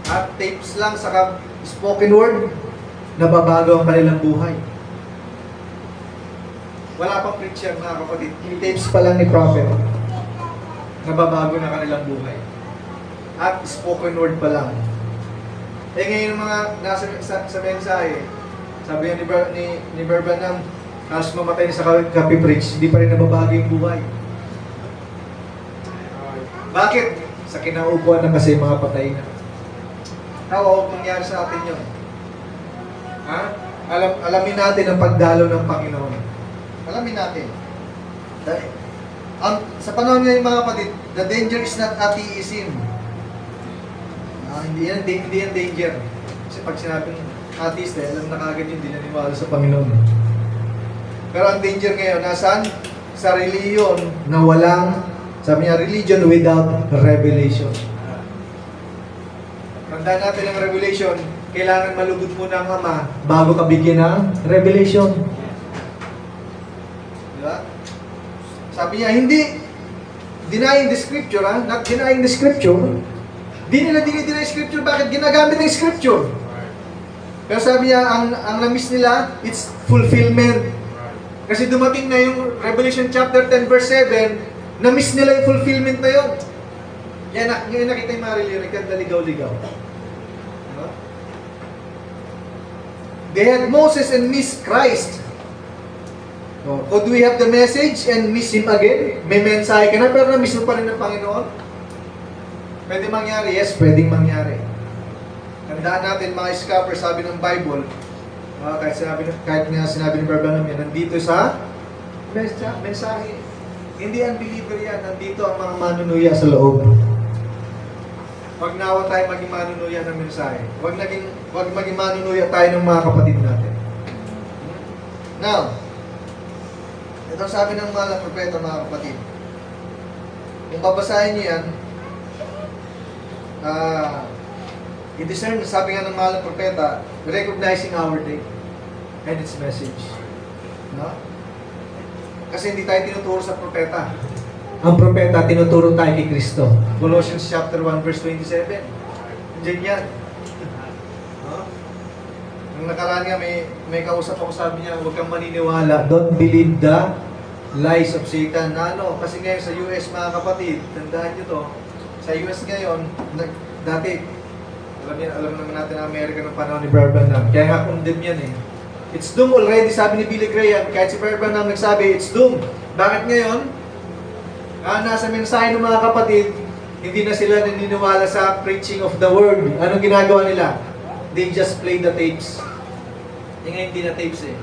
at tapes lang sa spoken word, nababago ang kanilang buhay. Wala pang preach yan mga kapatid. Yung tapes pa lang ni prophet, nababago na kanilang buhay. At spoken word pa lang. Eh ngayon mga nasa sa mensahe, sabi ni Barbanam, halos mamatay na sa copy-preach, hindi pa rin nababago yung buhay. Bakit? Sa kinaupuan na kasi mga patay na. Huwag mangyari sa atin yun. Ha? Alamin natin ang pagdalo ng Panginoon. Alamin natin. Sa panahon ngayon mga kapatid, the danger is not atheism. Hindi yan danger. Kasi pag sinabing atheist, alam na kagad yun, hindi naniniwala sa Panginoon. Pero ang danger ngayon, nasaan? Sa reliyon na walang, sabi niya, religion without revelation. Tandaan natin ang revelation, kailangan malugod muna ang Ama bago ka bigyan ng revelation. Diba? Sabi niya, hindi denying the scripture, not denying the scripture. Di nila dinideny scripture, bakit ginagamit ng scripture? Pero sabi niya, ang na-miss nila, it's fulfillment. Kasi dumating na yung Revelation chapter 10 verse 7, na-miss nila yung fulfillment na yun. Yan nakita yung mga religion, naligaw-ligaw. Diba? They had Moses and missed Christ. Could we have the message and miss Him again? May mensahe ka na, pero na-miss mo pa rin ng Panginoon? Pwede mangyari? Yes, pwedeng mangyari. Tandaan natin mga scholars, sabi ng Bible, kahit nga sinabi ni Barbanam yan, nandito sa mensahe. Hindi unbeliever yan, nandito ang mga manunuya sa loob. Huwag nawa tayo maging manunuya ng mensahe. Huwag maging manunuya tayo ng mga kapatid natin. Now, ito sabi ng mga propeta, mga kapatid. Kung babasahin niyo yan, i-discern, sabi nga ng mga propeta, recognizing our day and its message. No? Kasi hindi tayo tinuturo sa propeta. Ang propeta, tinuturo tayo kay Kristo. Colossians chapter 1 verse 27. Diyan yan. No? Nung nakaraan nga, may kausap ako, sabi niya, huwag kang maniniwala. Don't believe the lies of Satan. Kasi ngayon sa US, mga kapatid, tandaan nyo to, sa US ngayon, dati, alam naman natin ang Amerika ng panahon ni Barbanam. Kaya nga condemn yan eh. It's doom already, sabi ni Billy Graham. Kahit si Barbanam nagsabi, it's doom. Bakit ngayon? Nasa mensahe ng mga kapatid, hindi na sila naniniwala sa preaching of the word. Anong ginagawa nila? They just play the tapes. Ngayon hindi na tapes eh.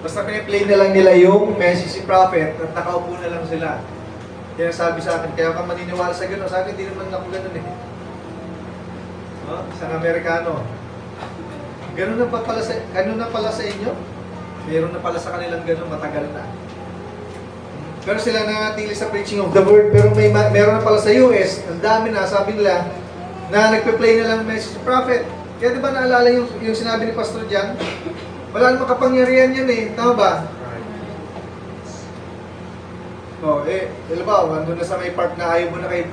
Basta play na lang nila yung message si prophet at nakaupo na lang sila. Kaya sabi sa akin, kaya ka maniniwala sa gano'n. Sa akin, hindi naman ako gano'n eh. Isang Amerikano. Ganun na pala sa inyo? Meron na pala sa kanilang gano'n, matagal na. Pero sila nanatili sa preaching of the word. Pero meron na pala sa US, ang dami na, sabi nila, na nagpe-play na lang message prophet. Kaya di ba naalala yung sinabi ni Pastor Jan? Wala namang kapangyarihan yan eh. Tama ba? Alam ba, nandun na sa may part na ayaw mo na kayo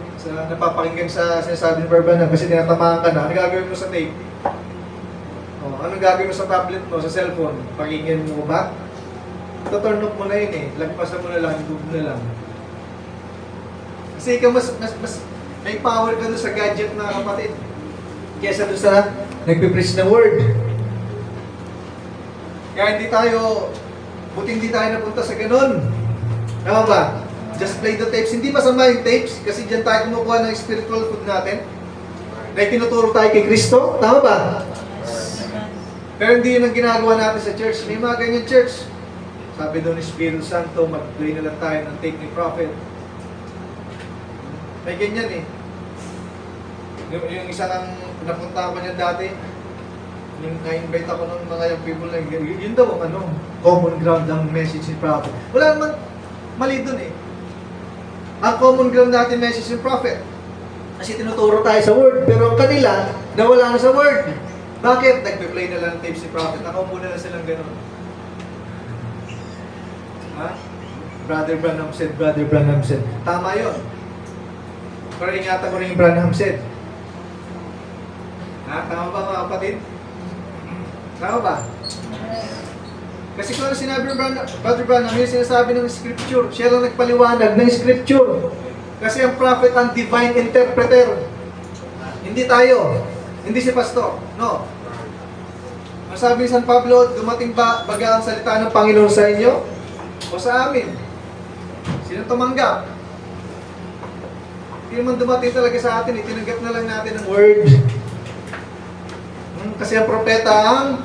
napapakinggan sa sinasabi ni Barbana kasi tinatamaan ka na. Ano gagawin mo sa tape? Ano gagawin mo sa tablet mo, sa cellphone? Pakinggan mo ba? Turn off mo na yun eh. Lagpasan mo na lang, YouTube mo na lang. Kasi ikaw mas may power ka doon sa gadget na kapatid. Kesa doon sa nagpipreach ng word. Kaya buti hindi tayo napunta sa ganun. Tama ba? Just play the tapes. Hindi masama yung tapes kasi dyan tayo kumukuha ng spiritual food natin. Na tinuturo tayo kay Kristo. Tama ba? Pero hindi yun ang ginagawa natin sa church. May mga ganyan church. Sabi doon ni Espiritu Santo, mag-play na lang tayo ng tape ni Prophet. May ganyan eh. Yung isa nang napunta ko niya dati, yung na-invite ako ng mga young people na yun daw ang common ground ng message ni Prophet. Wala naman mali dun eh. Ang common ground natin message ni Prophet. Kasi tinuturo tayo sa word, pero ang kanila, nawala na sa word. Bakit? Nagpe-play na lang ng tapes ni Prophet. Nakaupo na lang silang gano'n. Ha? Brother Branham said, Brother Branham said. Tama yun. Pero ingatan mo rin yung Branham said. Ha? Tama ba mga kapatid? Tama ba? Kasi kung ano sinabi ng Brother Branham, yung sinasabi ng scripture, siya lang nagpaliwanag ng scripture. Kasi ang prophet ang divine interpreter. Hindi tayo. Hindi si pastor. No. Ang sabi ni San Pablo, dumating ba baga ang salita ng Panginoon sa inyo? O sa amin? Sino tumanggap? Hindi naman dumating talaga sa atin, itinanggap na lang natin ang word. Kasi ang propeta ang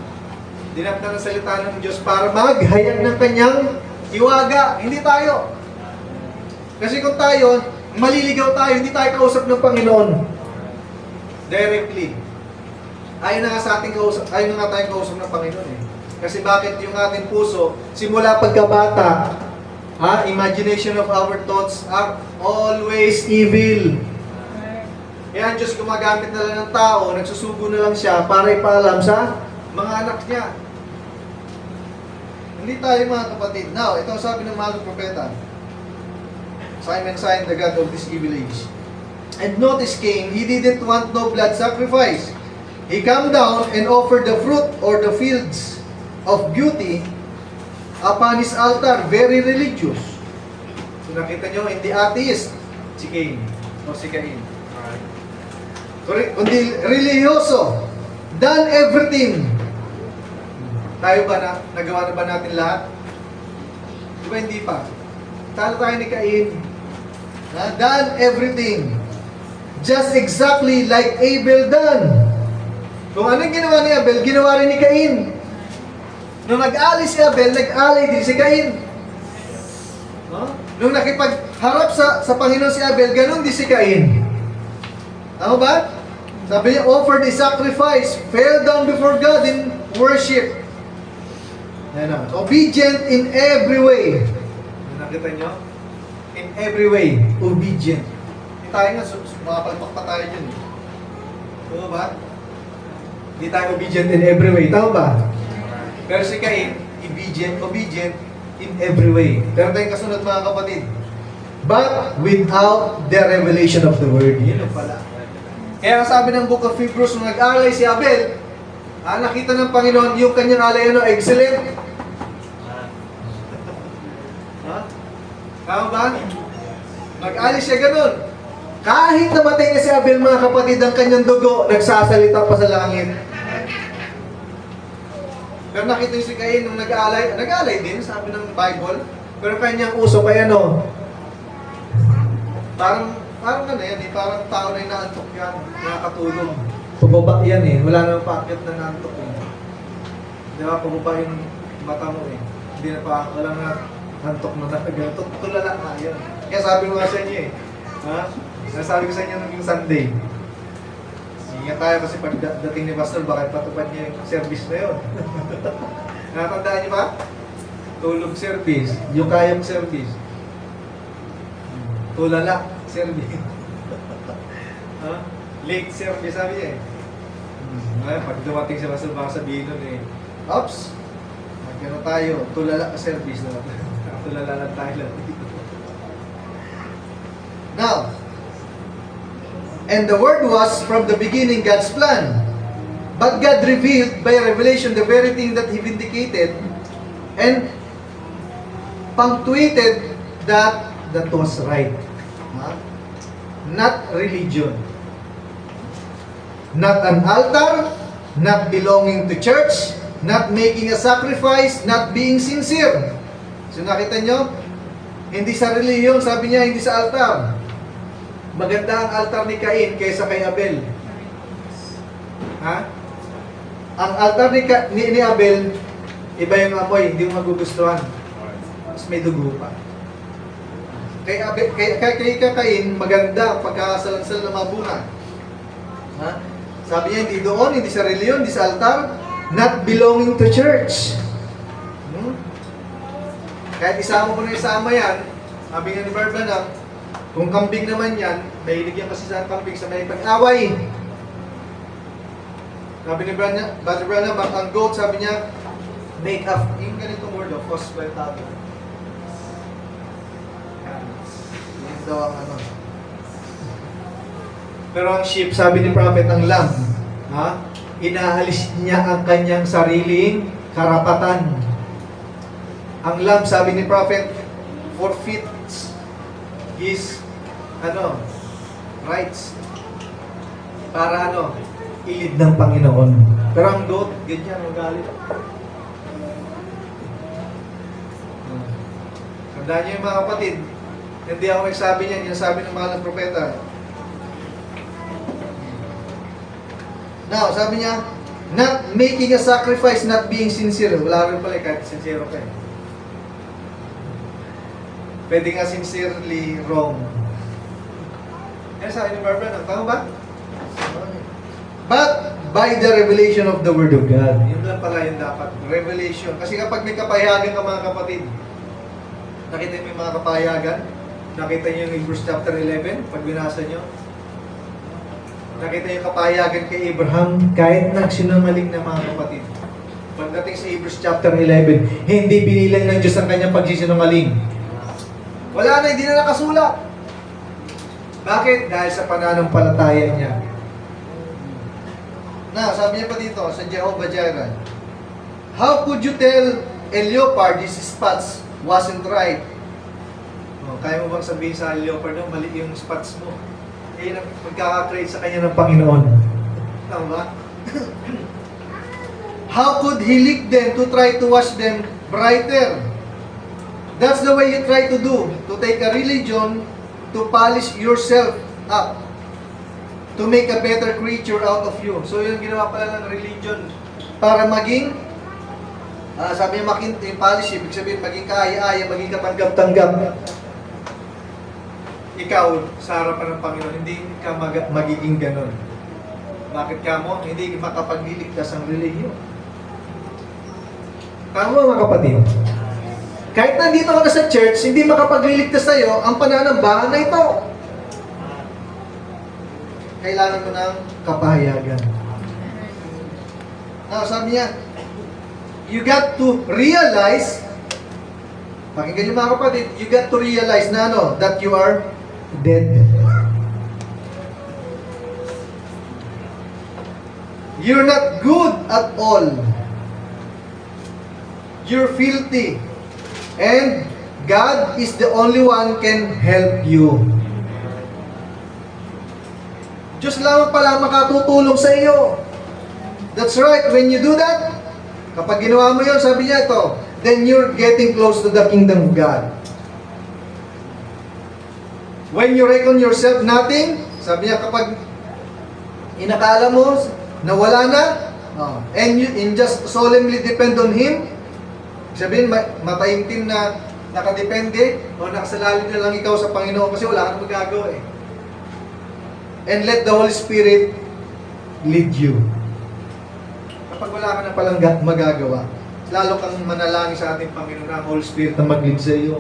dinapnan ng salita ng Diyos para maghayag ng kanyang hiwaga. Hindi tayo. Kasi kung tayo, maliligaw tayo, hindi tayo kausap ng Panginoon. Directly. Ayaw na nga sa ating kausap, ayaw na nga tayong kausap ng Panginoon eh. Kasi bakit yung ating puso, simula pagkabata, imagination of our thoughts are always evil. Kaya ang Diyos gumagamit na lang ng tao, nagsusugo na lang siya para ipaalam sa mga anak niya. Hindi tayo mga kapatid. Now, ito ang sabi ng mahal na propeta. Simon, the God of this evil age. And notice Cain, he didn't want no blood sacrifice. He came down and offered the fruit or the fields of beauty upon his altar. Very religious. So nakita nyo, hindi atheist si Cain o si Cain. Kundi religyoso. Done everything. Tayo ba nagawa na ba natin lahat? Di ba hindi pa? Talo tayo ni Cain. Done everything. Just exactly like Abel done. Kung anong ginawa ni Abel, ginawa rin ni Cain. Nung nag-alay si Abel, nag-alay din si Cain. Nung nakipagharap sa Panginoon si Abel, ganun din si Cain. Tama ba? Sabi niya, offered a sacrifice, fell down before God in worship. Obedient in every way. Nakita niyo? In every way, obedient. Hindi tayo nga, makapalpak pa tayo dyan. Tama ba? Hindi tayo obedient in every way. Tama ba? Pero si Cain, obedient in every way. Pero tayong kasunod mga kapatid. But without the revelation of the word. Yun ang pala. Kaya sabi ng Book of Hebrews, nung nag-alay si Abel, nakita ng Panginoon yung kanyang alay, excellent. Tama ba? Mag-alay siya ganun. Kahit namatay na si Abel, mga kapatid, ang kanyang dugo, nagsasalita pa sa langit. Pero nakita si Cain nung nag-alay din, sabi ng Bible, pero kanyang uso kaya parang yan eh, parang tao na inaantok yan, nakakatulog. Pababa yan eh, wala namang packet na naantok eh. Di ba, pababa yung mata mo eh. Hindi na pa, walang naantok na talaga. Tulala nga yan. Kaya sabi ko nga sa inyo eh. Nasabi ko sa inyo nung Sunday. Ingat tayo kasi pagdating ni Pastor, baka patupad niya yung service na yun. Nakatandaan niyo ba? Tulog service, yung kayang service. Tulala service. Late service, sabi niya eh. Ngayon, pag dumating sila sa baka sabihin nun eh, Ops! Magkano tayo? Tulala ka service na. Tulala lang tayo lang dito. Now, and the Word was from the beginning God's plan. But God revealed by revelation the very thing that He vindicated and punctuated that was right. Huh? Not religion. Not an altar, not belonging to church, not making a sacrifice, not being sincere. So nakita nyo? Hindi sa reliyon, sabi niya, hindi sa altar. Maganda ang altar ni Cain kaysa kay Abel. Ha? Ang altar ni Abel, iba yung amoy, hindi mo magugustuhan. Mas may dugo pa. Kay Cain, maganda pagkakasalansal ng mga bunga. Ha? Sabi niya, hindi doon, hindi sa reliyon, hindi sa altar, not belonging to church. Kahit isama mo na isama yan, sabi nga ni Barbara, kung kambing naman yan, mahilig yan kasi sa kambing sa may pag-away. Sabi ni Brother Branham, ang goat, sabi niya, make up, yung ganitong word of hospitality. Yan daw ang ano. Pero ang sheep, sabi ni Prophet, ang lamb, ha? Inaalis niya ang kanyang sariling karapatan. Ang lamb, sabi ni Prophet, forfeits his, rights. Para ilid ng Panginoon. Pero ang goat, ganyan, magalit. Tandaan niyo yung mga kapatid, hindi ako nagsabi niyan, yung sabi ng mga propeta. Now, sabi niya, not making a sacrifice, not being sincere. Wala rin pala kahit sincere ka eh. Pwede nga sincerely wrong. Yan sabi ni Barbara, tama ba? But by the revelation of the Word of God. Yun lang pala yung dapat. Revelation. Kasi kapag may kapayagan ka mga kapatid, nakita niyo yung mga kapayagan? Nakita niyo yung Hebrews chapter 11? Pag binasa niyo? Nakita niyo yung kapayagan kay Abraham kahit nagsinungaling na mga kapatid. Pagdating sa Hebrews chapter 11, hindi binilang ng Diyos ang kanyang pagsisinungaling. Wala na, hindi na nakasulat. Bakit? Dahil sa pananampalataya niya. Na, sabi niya pa dito sa Jehovah Jireh, how could you tell a leopard his spots wasn't right? Kaya mo bang sabihin sa leopard na mali yung spots mo? Eh, magkaka-create sa kanya ng Panginoon. Tama ba? How could He lick them to try to wash them brighter? That's the way you try to do. To take a religion, to polish yourself up. To make a better creature out of you. So yung ginawa pala ng religion para maging sabi niya yung polish, ibig sabihin maging kaaya-aya, maging katanggap-tanggap. Ikaw sa harapan ng Panginoon, hindi ka magiging ganon. Bakit ka mo? Hindi makapagliligtas ang relihiyon. Tama mga kapatid? Kahit nandito ka na sa church, hindi makapagliligtas sa'yo ang pananambahan na ito. Kailangan mo ng kapahayagan. Now, sabi niya, you got to realize, pakinggan niyo mga kapatid, you got to realize na that you are dead. You're not good at all. You're filthy. And God is the only one can help you. Diyos lamang pala makatutulong sa iyo. That's right. When you do that, kapag ginawa mo yun, sabi niya ito, then you're getting close to the kingdom of God. When you reckon yourself nothing, sabi niya kapag inakala mo na wala na, and you just solemnly depend on Him, sabihin, mataimtim na nakadepende o nakasalalin na lang ikaw sa Panginoon kasi wala kang magagawa eh. And let the Holy Spirit lead you. Kapag wala ka na palang magagawa, lalo kang manalangin sa ating Panginoon na ang Holy Spirit na mag-lead sa iyo.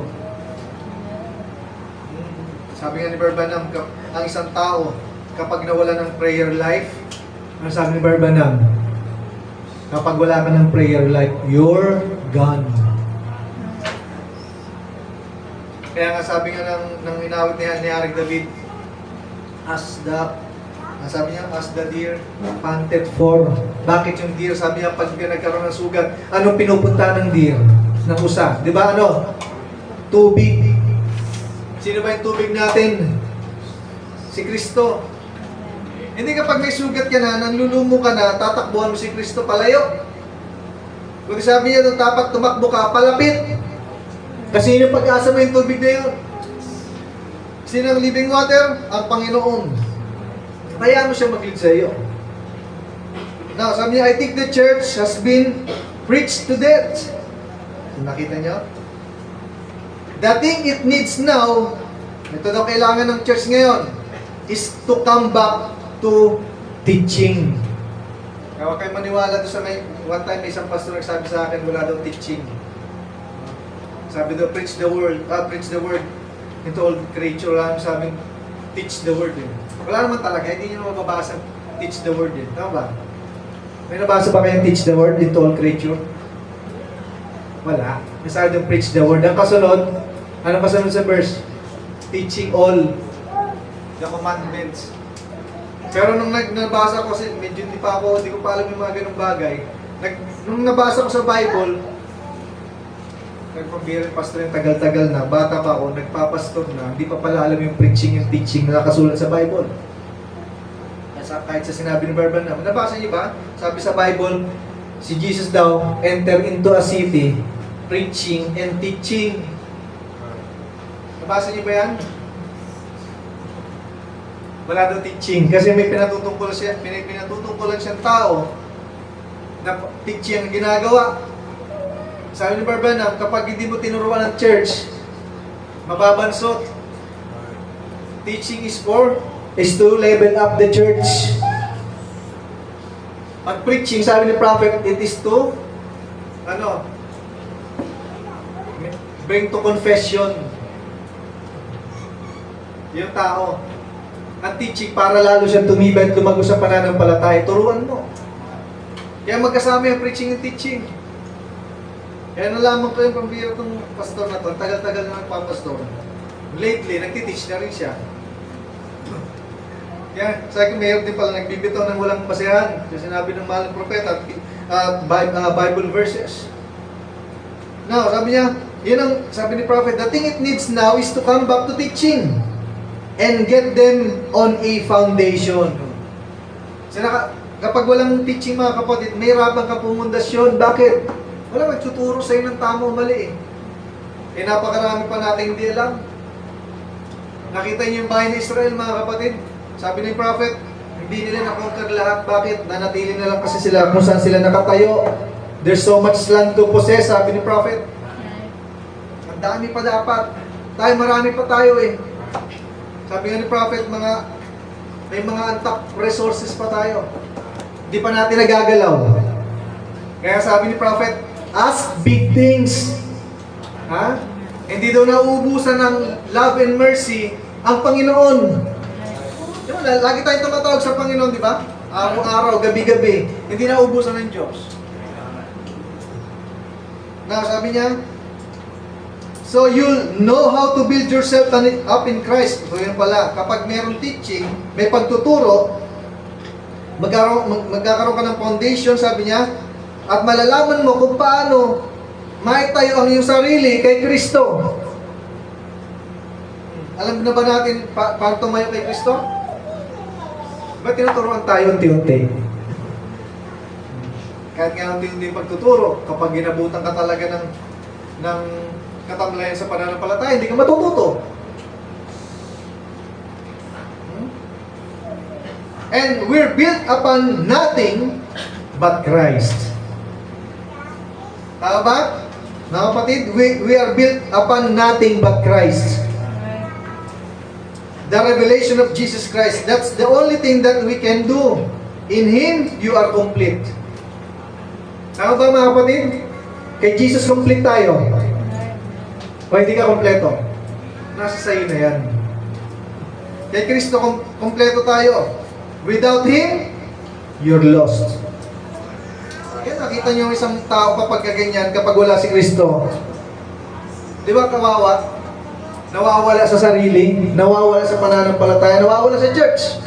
Sabi nga ni Barbanam, ang isang tao, kapag nawala ng prayer life, Ano sabi ni Barbanam? Kapag wala ka ng prayer life, you're gone. Kaya nga sabi nga ng inawit ni Haring David, sabi niya, as the deer panted for. Bakit yung deer? Sabi niya, pag nagkaroon ng sugat, anong pinupunta ng deer? Ng usa. Di ba ano? Tubig. Sino ba yung tubig natin? Si Kristo. Hindi kapag may sugat ka na, nanlulumo ka na, tatakbuhan mo si Kristo palayo. Kung sabi niya, dapat tumakbo ka, palapit. Kasi yun yung pag-asa mo yung tubig na yun. Sino ang living water? Ang Panginoon. Kaya mo siya mag-lead sa iyo. Now, sabi niya, I think the church has been preached to death. Nakita niyo? The thing it needs now, ito daw kailangan ng church ngayon, is to come back to teaching. Kaya huwag kayo maniwala doon sa one time may isang pastor nagsabi sa akin, wala daw teaching. Sabi daw, preach the word into all creature. Wala naman sabing, teach the word. Wala naman talaga, hindi nyo mababasa teach the word. Tama ba? May nabasa ba kayong teach the word into all creature? Wala. Nasabi daw, preach the word. Ang kasunod, anong kasunod sa verse? Teaching all the commandments. Pero nung nabasa ko, kasi medyo hindi ko pa alam yung mga ganung bagay. Nung nabasa ko sa Bible, nagpambira yung pastor yung tagal-tagal na, bata pa ako, nagpapastor na, hindi pa pala alam yung preaching and teaching na nakasulat sa Bible. Kahit sa sinabi ni Barbanam, nabasa niyo ba? Sabi sa Bible, si Jesus daw, enter into a city, preaching and teaching. Nabasa niyo ba yan? Wala daw teaching, kasi may pinatutungkulan siyang tao na teaching ang ginagawa. Sabi ni Barbanam, kapag hindi mo tinuruan ng church, mababansot. Teaching is to level up the church. At preaching, sabi ni prophet, it is to, bring to confession yung tao. Ang teaching, para lalo siyang tumibay at lumago sa pananampalataya, turuan mo. Kaya magkasama yung preaching and teaching. Kaya nalaman ko yung pambira itong pastor na to, tagal-tagal na nagpapastor. Lately, nagtiteach na rin siya. Kaya, sabi ko, mayroon din pala nagbibitaw ng walang basehan. Kasi sinabi ng mahal ng propeta, Bible verses. Now, sabi niya, yun ang sabi ni prophet, the thing it needs now is to come back to teaching and get them on a foundation. So, kapag walang teaching mga kapatid, may rabang ka pumundasyon. Bakit? Wala magtuturo sa'yo ng tama o mali eh. Napakarami pa natin hindi alam. Nakita niyo yung bahay ni Israel mga kapatid. Sabi ng prophet, hindi nila na-conquer lahat. Bakit? Nanatili na lang kasi sila kung saan sila nakatayo. There's so much land to possess, sabi ni prophet. Ang dami pa dapat. Marami pa tayo eh. Sabi nga ni prophet, may mga untapped resources pa tayo. Hindi pa natin nagagalaw. Kaya sabi ni prophet, ask big things. Ha? Hindi daw nauubusan ng love and mercy ang Panginoon. Diba, lagi tayong tumatawag sa Panginoon, di ba? Araw-araw, gabi-gabi. Hindi nauubusan ng Diyos. Now, sabi niya, so you'll know how to build yourself up in Christ. So yun pala, kapag mayroong teaching, may pagtuturo, magkakaroon ka ng foundation, sabi niya, at malalaman mo kung paano maitayo ang iyong sarili kay Kristo. Alam na ba natin paano tumayo kay Kristo? Ba't tinuturuan tayo unti-unti? Kahit nga unti-unti pagtuturo, kapag ginabutan ka talaga ng katamlayan sa pananampalataya, hindi ka matututo. And we're built upon nothing but Christ. Tama ba? Mga kapatid, we are built upon nothing but Christ. The revelation of Jesus Christ. That's the only thing that we can do. In Him, you are complete. Tama ba mga kapatid? Kay Jesus complete tayo. O hindi ka kompleto? Nasa sa'yo na yan. Kay Kristo kompleto tayo. Without Him, you're lost. Kaya nakita niyo yung isang tao kapag ganyan, kapag wala si Kristo. Di ba kawawa? Nawawala sa sarili, nawawala sa pananampalataya, nawawala sa church.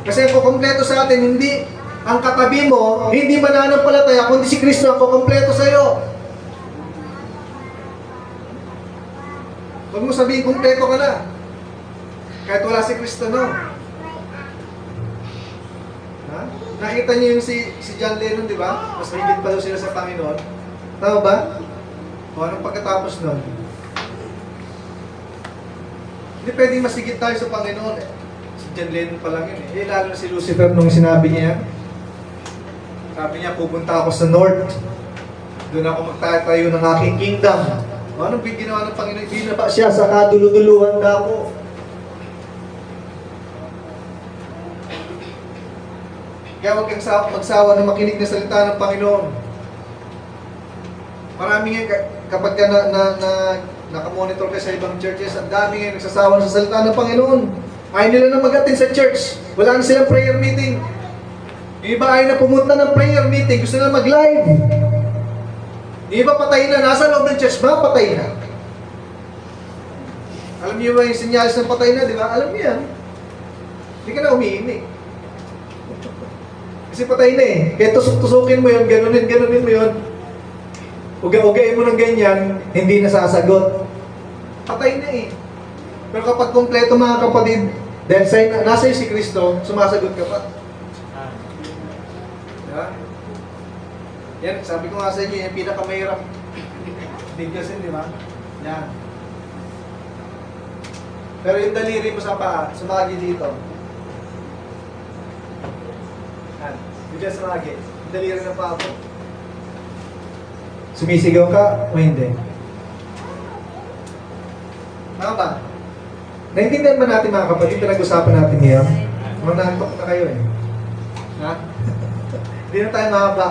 Kasi ang kukumpleto sa atin, hindi ang katabi mo, hindi mananampalataya, kundi si Kristo ang kukumpleto sa iyo. Huwag mo sabihin, kumpleto ka na. Kahit wala si Kristo, no? Ha? Nakita niyo yung si John Lennon, di ba? Mas higit pa daw sila sa Panginoon. Tama ba? O anong pagkatapos nun? Hindi pwedeng masigit tayo sa Panginoon eh. Si John Lennon pa lang yun eh. Eh lalo na si Lucifer nung sinabi niya yan. Sabi niya, pupunta ako sa North. Doon ako magtatayo ng aking kingdom. O anong ginawa ng Panginoon? Binaba siya sa kaduluduluhan na ako. Kaya huwag kang magsawa na makinig na salita ng Panginoon. Marami nga, kapag ka nakamonitor ka sa ibang churches, ang dami nga nagsasawa sa salita ng Panginoon. Ayaw nila na mag-attend sa church. Wala na silang prayer meeting. Yung iba ayaw na pumunta ng prayer meeting. Gusto nila mag-live. Yung iba patay na. Nasa loob ng church ba? Patay na. Alam niyo ba yung sinyalis ng patay na, di ba? Alam niyo yan. Hindi ka na umiinig. Kasi patay na eh. Kaya tusok-tusukin mo yun, ganunin mo yun. Uga-ugain mo ng ganyan, hindi nasasagot. Patay na eh. Pero kapag kumpleto mga kapatid, dahil nasa iyo si Kristo, sumasagot ka pa. Diba? Yan, sabi ko nga sa inyo, yung pinakamahirap biglasin, di ba? Yan. Pero yung daliri mo sa paa, sumagi dito. Yan. Biglas sumagi. Yung daliri ng paa mo. Sumisigaw ka o hindi? Tama ba? Naintindihan ba natin mga kapatid, pinag-usapan natin ngayon? Manantok na kayo eh. Ha? Hindi na tayo mahaba.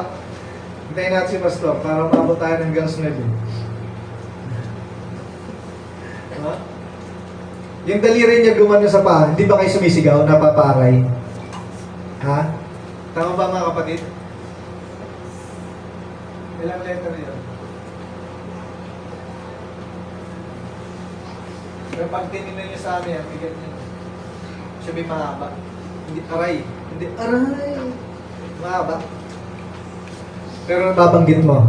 Hintayin natin si Pastor para maabot tayo ng hanggang 9. Ha? Yung daliri niya gumano sa paa, hindi ba kayo sumisigaw, napaparay? Ha? Tama ba mga kapatid? Ilang letter yun? Pero pag tinignan niyo sa amin, ang bigat niyo. Sabi mahaba. Hindi aray. Hindi aray. Mahaba. Pero nababanggit mo.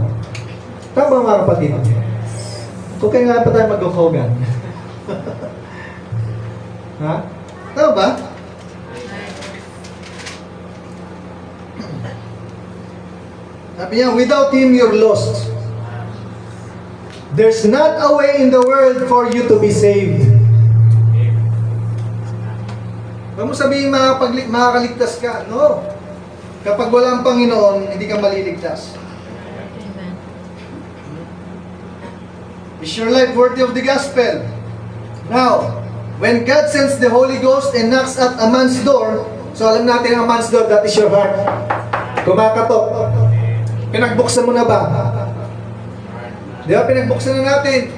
Tama mga kapatid. Kung kaya nga pa tayo mag-Hogan. Ha? Tama ba? Sabi niya, without Him, you're lost. There's not a way in the world for you to be saved. Huwag mo sabihin makakaligtas ka. No. Kapag walang Panginoon, hindi ka maliligtas. Is your life worthy of the gospel? Now, when God sends the Holy Ghost and knocks at a man's door, so alam natin ang man's door, that is your heart. Kumakatok. Pinagbuksan mo na ba? Di ba? Pinagbuksan na natin.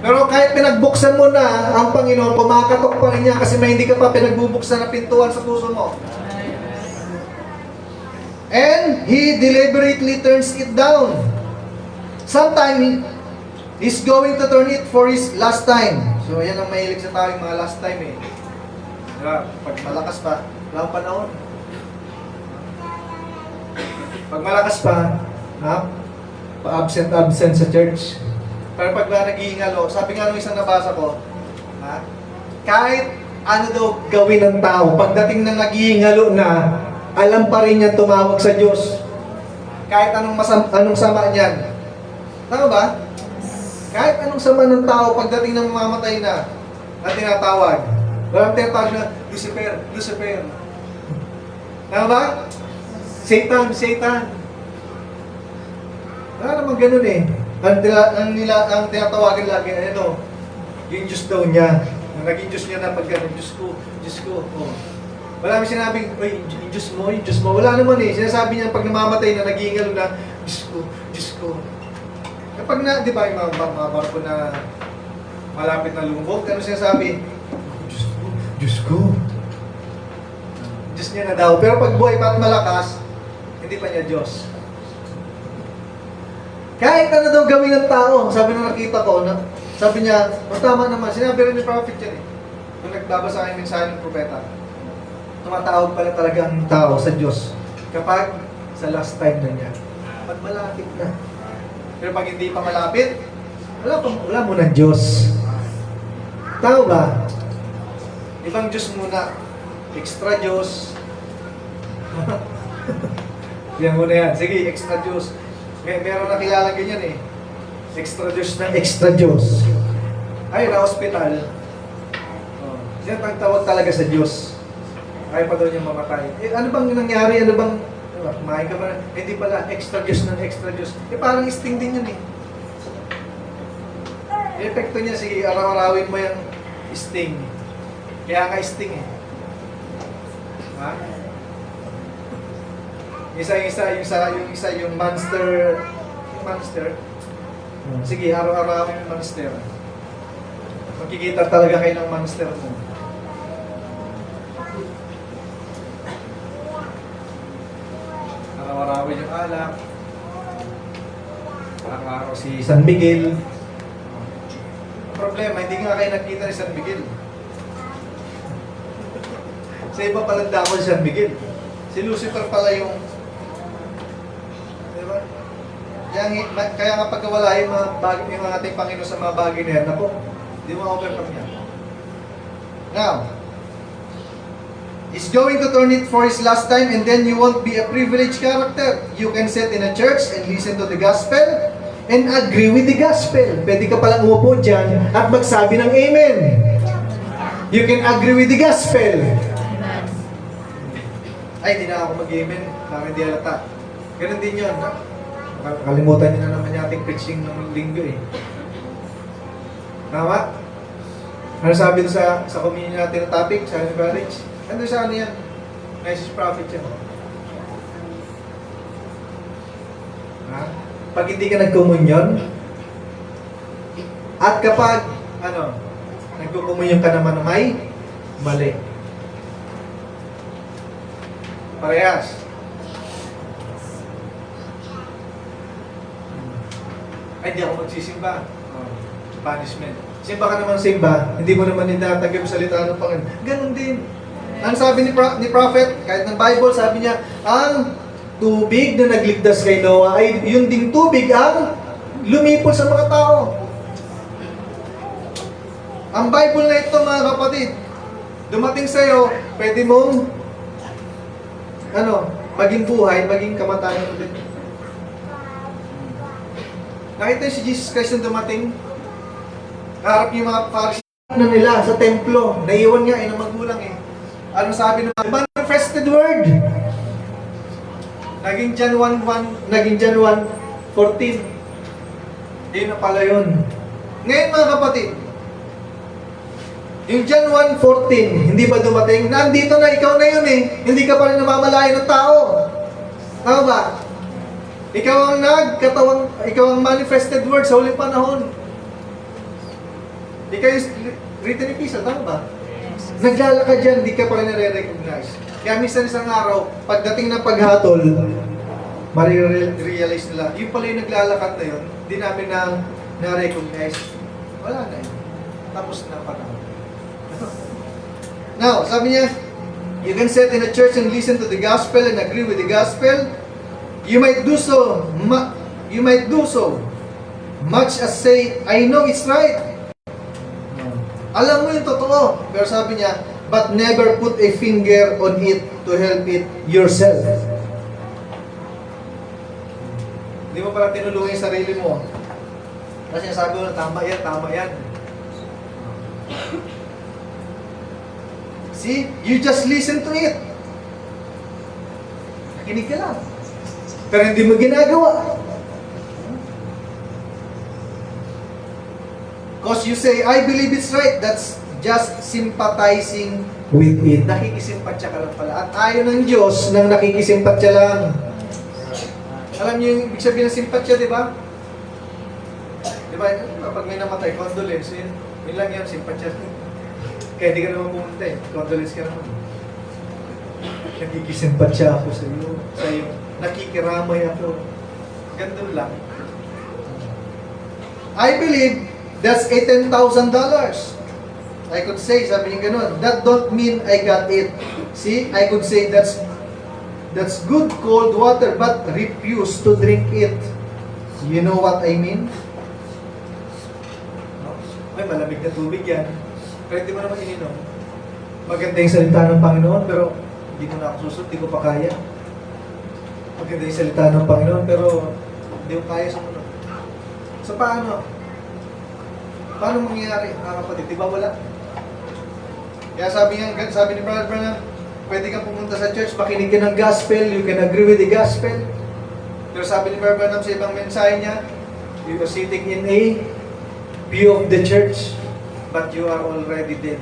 Pero kahit pinagbuksan mo na, ang Panginoon, kumakatok pa rin niya kasi may hindi ka pa pinagbubuksan na pintuan sa puso mo. And He deliberately turns it down. Sometimes, He's going to turn it for His last time. So, yan ang mahilig sa tao, yung mga last time eh. Diba? Pag malakas pa, wala akong panahon. Pag malakas pa, ha? Pa-absent sa church. Pero pag nag-iingalo, sabi nga nung isang nabasa ko, ha? Kahit ano daw gawin ng tao, pagdating na nag-iingalo na, alam pa rin niya tumawag sa Diyos. Kahit anong sama niyan. Tama ba? Kahit anong sama ng tao, pagdating ng mamamatay na, at tinatawag. Walang tinatawag na, Lucifer, Lucifer. Tama ba? Satan, Satan. Wala naman ganun eh. Ang tinatawagan lagi, ano, yung Diyos daw niya. Naging Diyos niya na pag gano'n, Diyos ko, Diyos ko. Oh. Wala naman sinabing, oy, yung Diyos mo, yung Diyos mo. Wala naman eh. Sinasabi niya pag namamatay na, nag-iingalo na, Diyos ko, Diyos ko. Kapag na, di ba, yung mga barko na malapit na lumubog, ano sinasabi? Diyos ko, Diyos ko. Diyos Diyos niya na daw. Pero pag buhay pa at malakas, hindi pa niya Diyos. Kahit ano daw gawin ng tao, sabi nung nakita ko, sabi niya, tama naman, sinabi rin ni prophet yan eh. Nung nagbabasa kayo yung mensahe ng propeta, tumatawag pala talaga ang tao sa Diyos kapag sa last time na niya. Pag malapit na. Pero pag hindi pa malapit, wala mo ng Diyos. Tao ba? Ibang Diyos muna. Extra Diyos. Yan muna yan. Sige, extra Diyos. Meron na kilala ganyan eh. Extra Diyos na extra Diyos. Ay, na hospital. Yan ang tawag talaga sa Diyos. Ayaw pa daw niya mamatay. Ano bang nangyari? Ano bang kumain ka ba? Hindi pala, extra Diyos ng extra Diyos. Parang sting din yun eh. Epekto niya, sige, araw-arawin mo yung sting. Kaya nga sting eh. Ha? Yung monster. Yung monster. Sige, araw-arawin yung monster. Magkikita talaga kayo ng monster mo. Araw-arawin yung alak. Araw-araw si San Miguel. Ang problema, hindi nga kayo nakita ni San Miguel. Sa iba pala dako si San Miguel. Si Lucifer pala yung... Diba? Kaya nga pagkawala yung mga ating Panginoon sa mga bagay na yan, ako, hindi mo overcome yan. Now, he's going to turn it for his last time and then you won't be a privileged character. You can sit in a church and listen to the gospel and agree with the gospel. Pwede ka palang umupo dyan at magsabi ng amen. You can agree with the gospel. Ay, di na ako mag-amen. Baka hindi halata. Ganun din yun. Kalimutan niyo na naman yung ating preaching ng linggo eh. Tama? Ano sabi doon sa communion natin na topic, sa marriage? Ano sa ano yan? Message prophet yan. Ha? Pag hindi ka nagkomunyon, at kapag, nagkukomunyon ka naman na may mali. Parehas. Ay, hindi ako magsisimba. Punishment. Simba ka naman simba, hindi mo naman ninatagap salita ng Panginoon. Ganon din. Ang sabi ni Prophet, kahit ng Bible, sabi niya, ang tubig na nagligtas kay Noah ay yun ding tubig ang lumipol sa mga tao. Ang Bible na ito, mga kapatid, dumating sa'yo, pwede mong maging buhay, maging kamatayan ulit. Nakita si Jesus Christ na dumating, harap yung mga Pharisee na nila sa templo, naiwan nga ng magulang eh. Anong sabi ng manifested word? Naging John 1:14. Hindi na pala yun. Ngayon mga kapatid, yung John 1:14, hindi ba dumating? Nandito na, ikaw na yun eh. Hindi ka pa rin namamalayan ng tao. Tama ba? Ikaw ang manifested word sa huling panahon. Ikaw yung written epistle, tama ba? Naglalakad dyan, di ka pa rin nare-recognize. Kaya minsan isang araw, pagdating ng paghatol, marirealize nila, yung pala yung naglalakad na yun, di namin na-recognize. Wala na yun. Tapos na panahon. Now, sabi niya, you can sit in a church and listen to the gospel and agree with the gospel. You might do so. Much as say, I know it's right. Alam mo yung totoo. Pero sabi niya, but never put a finger on it to help it yourself. Hindi mo pala tinulungan yung sarili mo. Kasi sabi mo na, tama yan. See? You just listen to it. Nakinig ka lang. Pero hindi mo ginagawa. Because you say, I believe it's right. That's just sympathizing with it. Nakikisimpatya ka lang pala. At ayaw ng Diyos nang nakikisimpatya lang. Alam niyo yung ibig sabihin ng simpatya, di ba? Di ba? Pag may namatay, condolence. Yun lang yan, simpatya. Kaya hindi ka naman pumunta eh. Condolence ka naman. Nagkikisimpatya ako sa iyo. Nakikiramay ako. Ganun lang. I believe that's $18,000. I could say, sabi niya ganun, that don't mean I got it. See, I could say that's good cold water, but refuse to drink it. You know what I mean? Ay, malamig na tubig yan. Pero hindi mo naman ininom. Maganda yung salita ng Panginoon, pero hindi mo na ako susunod, hindi ko pa kaya. Maganda yung salita ng Panginoon, pero hindi ko kaya sumunod. So paano? Paano mangyayari, mga kapatid? Diba wala? Kaya sabi ni Brother Branham, pwede kang pumunta sa church, makinig ka ng gospel, you can agree with the gospel. Pero sabi ni Brother Branham sa ibang mensahe niya, you are sitting in a pew of the church, but you are already dead.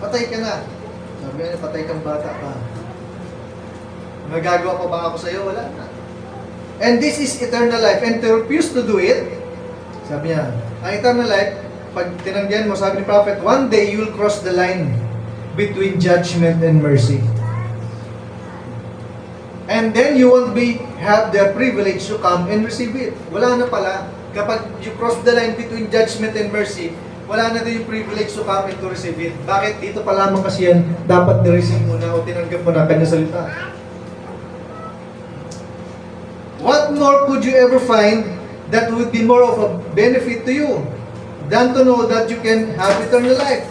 Patay ka na. Sabi niya, patay kang bata pa. Magagawa pa ba ako sa iyo? Wala na. And this is eternal life. And to refuse to do it, sabi niya, ang eternal life, pag tinanggihan mo, sabi ni Prophet, one day you will cross the line between judgment and mercy. And then you won't have the privilege to come and receive it. Wala na pala. Kapag you cross the line between judgment and mercy, wala na din yung privilege to come and to receive it. Bakit? Dito pa lamang kasi yan, dapat na-receive mo na o tinanggap mo na kanya salita. What more could you ever find that would be more of a benefit to you than to know that you can have eternal life?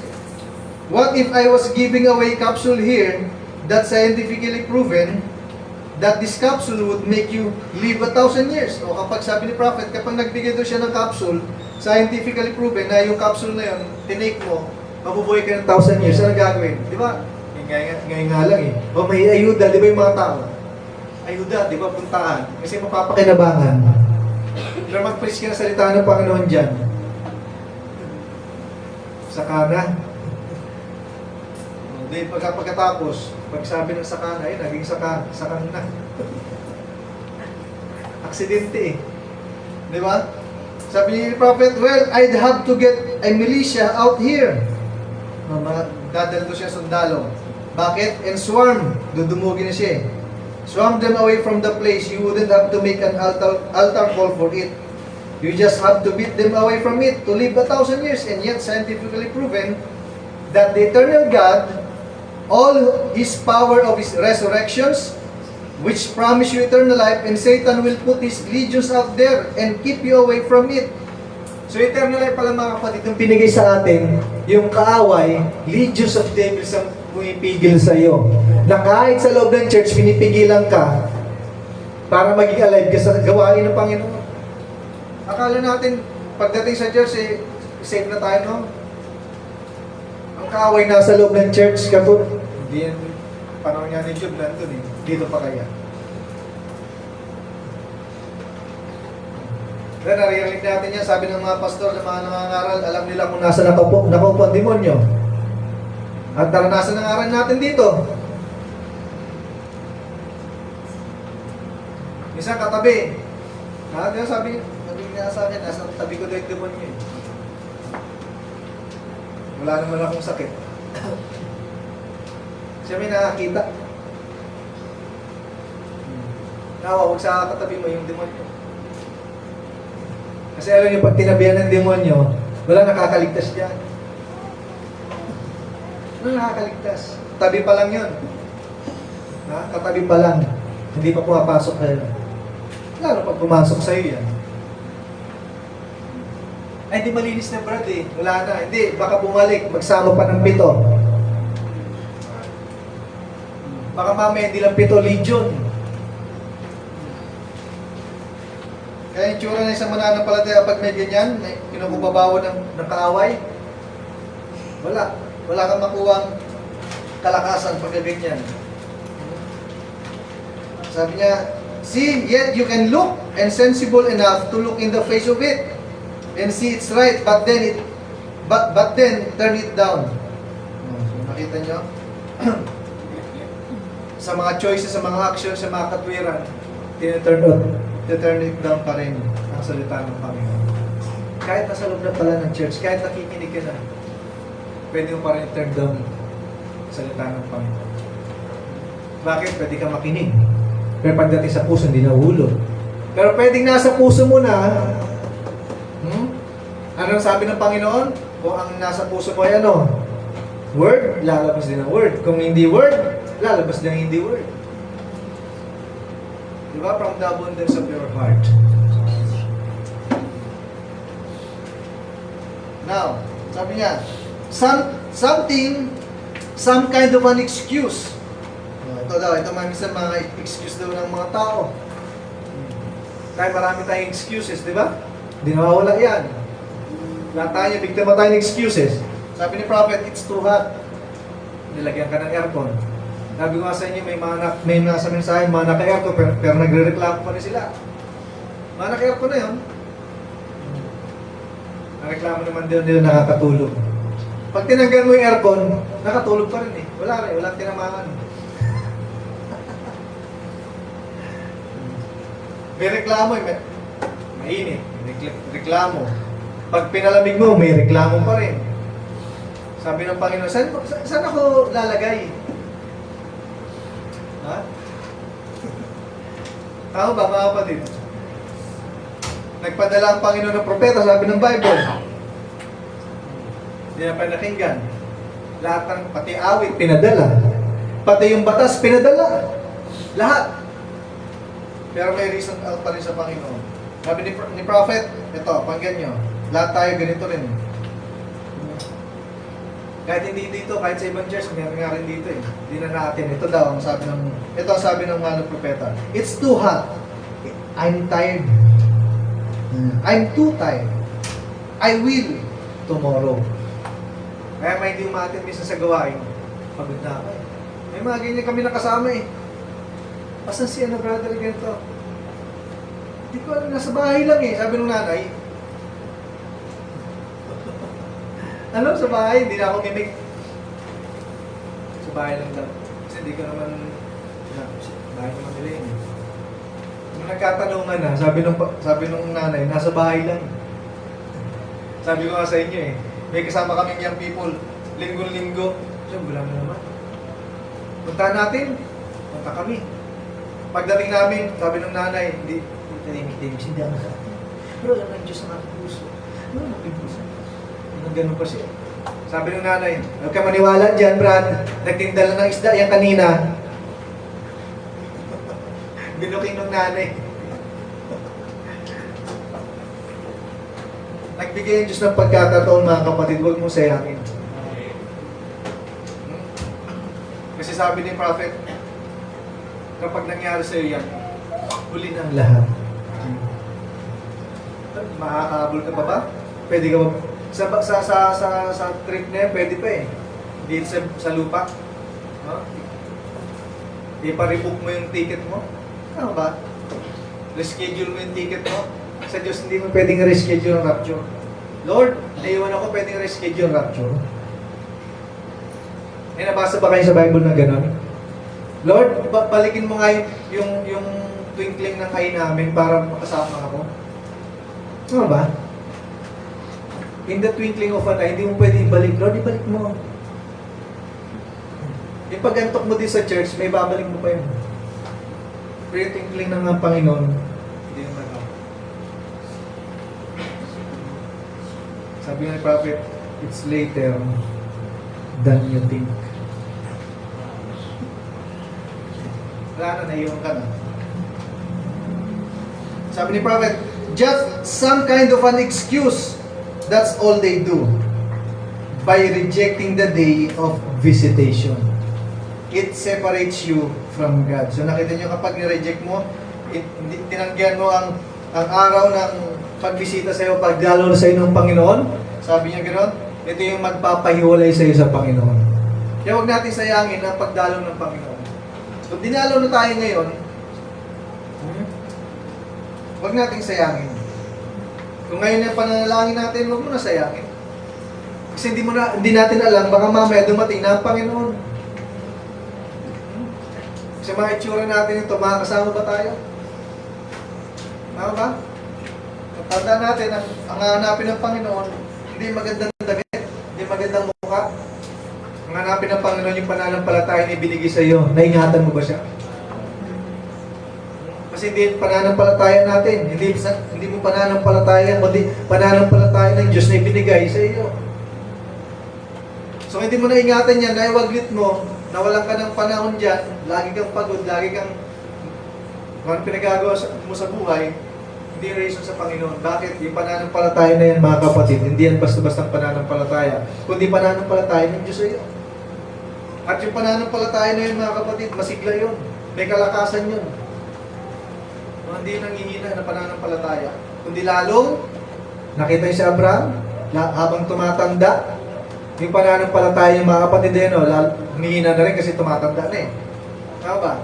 What if I was giving away capsule here that's scientifically proven that this capsule would make you live 1,000 years? O kapag sabi ni Prophet, kapag nagbigay doon siya ng capsule, scientifically proven na yung capsule na yun, tinake mo, mabubuhay ka ng 1,000 years, ano gagawin? Di ba? Ngayon nga lang eh. O may ayuda, di ba yung mga tao? Ayuda, di ba, puntaan. Kasi mapapakinabangan. Pero mag-preach ka na salita ng Panginoon dyan. Sakana. Hindi, pagkatapos, pag sabi ng sakana, eh, naging sakan na. Aksidente eh. Di ba? Sabi ni Prophet, well, I'd have to get a militia out here. Dadal to siya sundalo. Bakit? And swarm. Dudumugin na siya eh. Swarm them away from the place. You wouldn't have to make an altar call for it. You just have to beat them away from it to live 1,000 years. And yet, scientifically proven that the eternal God, all His power of His resurrections, which promise you eternal life, and Satan will put his legions out there and keep you away from it. So eternal life pala mga kapatid, yung pinigay sa atin, yung kaaway, legions of devils ang pumipigil sa iyo. Na kahit sa loob ng church, pinipigilan ka para maging alive ka sa gawain ng Panginoon. Akala natin, pagdating sa church, eh, safe na tayo, no? Ang kaaway nasa loob ng church, kapag hindi yan, panahon niya ni Job nandun eh. Dito pa kaya. Then, naririnig natin yan, sabi ng mga pastor, ng mga nangangaral, alam nila kung nasa nakaupo ang demonyo. At naranasan ng aral natin dito. Minsan katabi. Sabi niya sa akin, nasa tabi ko daw yung demonyo eh. Wala naman akong sakit. Siya may nakakita. Nawa, huwag sa katabi mo yung demonyo. Kasi alam niyo, pag tinabihan ng demonyo, wala nakakaligtas dyan. Wala nakakaligtas. Tabi pa lang yun. Katabi pa lang. Hindi pa pumapasok kayo. Lalo pag pumasok sa'yo yan. Ay, hindi malinis na brad eh. Wala na. Hindi, baka bumalik. Magsama pa ng 7. Baka mamaya hindi lang 7, legion. Kaya yung tsura na isang mananampalataya pag may ganyan, may pinukubabawa ng kaaway, wala. Wala kang makuwang kalakasan pag ganyan. Sabi niya, see, yet you can look and sensible enough to look in the face of it and see it's right, but then turn it down. So, nakita niyo? Sa mga choices, sa mga actions, sa mga katwiran, turn it down pa rin ang salita ng Panginoon. Kahit nasa loob na pala ng church, kahit nakikinig ka na. pwede mo pa rin turn down salita ng Panginoon. Bakit? Pwede ka makinig. Pero pagdating sa puso, hindi nahulog. Pero pwedeng nasa puso mo na, ano ang sabi ng Panginoon? Kung ang nasa puso mo ay ano? Word, lalabas din ang word. Kung hindi word, lalabas din ang hindi word. Diba? From the abundance of your heart. Now, sabi niya, some kind of an excuse. Ito minsan mga excuse daw ng mga tao. Kaya marami tayong excuses, di ba? Hindi nawawala yan. Lahat tayo, bigtama tayo ng excuses. Sabi ni Prophet, it's too hot. Nilagyan ka ng aircon. Sabi ko nga sa inyo, may nasa mensahe, mga naka-aircon, pero nagre-reklamo pa rin sila. Mga naka-aircon na yun. Ang reklamo naman din nila nakakatulog. Pag tinanggal mo yung aircon, nakatulog pa rin eh. Walang tinamaan. May reklamo eh. Mainit. Reklamo. Pag pinalamig mo, may reklamo pa rin. Sabi ng Panginoon, saan ako lalagay? Ha? Tama ba mga kapatid? Nagpadala ang Panginoon ng propeta, sabi ng Bible. Hindi na pa nakinggan. Lahat ng, pati awit, pinadala. Pati yung batas, pinadala. Lahat. Pero may reason pa rin sa Panginoon. Sabi ni Prophet, ito, panggan nyo. Lahat tayo ganito rin. Kahit hindi dito, kahit sa ibang church, meron nga rin dito eh. Hindi na natin. Ito daw ang sabi ng mga propeta. It's too hot. I'm tired. I'm too tired. I will tomorrow. Kaya may hindi umatin minsan sa gawain. Pagod na ako. May mga ganyan kami nakasama eh. Asan si ano brother ganito? Hindi ko alam, nasa bahay lang eh. Sabi ng nanay, ano, sa bahay, hindi na ako mimik. Sa bahay lang daw. Kasi hindi ko naman, bahay naman nila yun. Nung nagkatanungan na, sabi nung nanay, nasa bahay lang. Sabi ko nga sa inyo eh, may kasama kaming young people, linggo-linggo. So, wala na naman. Punta natin, punta kami. Pagdating namin, sabi ng nanay, hindi tahimik-tahimik, hindi ako sa atin. Pero alam ng Diyos ang aking puso. Ano ang aking puso? Ganun pa siya. Sabi ng nanay, huwag ka maniwala dyan, Brad. Nagtinda lang ng isda yan kanina. Binuking ng nanay. Nagbigay ang Diyos ng pagkakataon, mga kapatid, huwag mong sayangin. Kasi sabi ni Prophet, kapag nangyari sa'yo yan, huli ng lahat. Makakahabol ka pa ba? Pwede ka ba? Sa trip na yan, pwede pa eh. Dito sa lupa. No? Ipa-rebook mo yung ticket mo. Ano ba? Reschedule mo yung ticket mo. Sa Diyos, hindi mo pwedeng reschedule ang rapture. Lord, naiwan ako pwedeng reschedule ang rapture. May nabasa ba kayo sa Bible na gano'n? Lord, balikin mo nga yung twinkling ng eye namin para makasama ako. Ano ba? In the twinkling of an eye, hindi mo pwede ibalik. Lord, ibalik mo. Yung pag-antok mo din sa church, may babalik mo pa yun. Pero yung twinkling ng Panginoon, hindi naman ako. Sabi nga ni Prophet, it's later than you think. Wala na, naiwan ka na. Sabi ni Prophet, just some kind of an excuse. That's all they do. By rejecting the day of visitation. It separates you from God. So nakita nyo kapag ni-reject mo, tinanggihan mo ang araw ng pagbisita sa iyo, pagdalo sa iyo ng Panginoon. Sabi niya gano'n, ito yung magpapahiwalay sa iyo sa Panginoon. Kaya huwag natin sayangin ang pagdalo ng Panginoon. So dinalo na tayo ngayon, huwag natin sayangin. Kung ngayon yung pananalangin natin, huwag mo na sayangin. Kasi hindi natin alam, baka mamaya dumating na ang Panginoon. Kasi mga itsura natin ito, makakasama ba tayo? Tama ba? Tandaan natin, ang hanapin ng Panginoon, hindi magandang damit, hindi magandang mukha, hanapin ng Panginoon yung pananampalataya na ibinigay sa iyo. Naingatan mo ba siya? Kasi hindi pananampalataya natin. Hindi mo pananampalataya, kundi pananampalataya ng Diyos na ibinigay sa iyo. So hindi mo naingatan yan, naiwaglit mo, nawalan ka ng panahon dyan, lagi kang pagod, lagi kang kung ano pinagagawa mo sa buhay, hindi reason sa Panginoon. Bakit? Yung pananampalataya na yan, mga kapatid, hindi yan basta-bastang pananampalataya, kundi pananampalataya ng Diyos sa iyo. At yung pananampalataya na yun, mga kapatid, masigla yun. May kalakasan yun. Hindi nangihina na pananampalataya. Kundi lalong, nakita niyo si Abraham, habang tumatanda, yung pananampalataya niya, mga kapatid, humihina na rin kasi tumatanda na eh. Tama ba?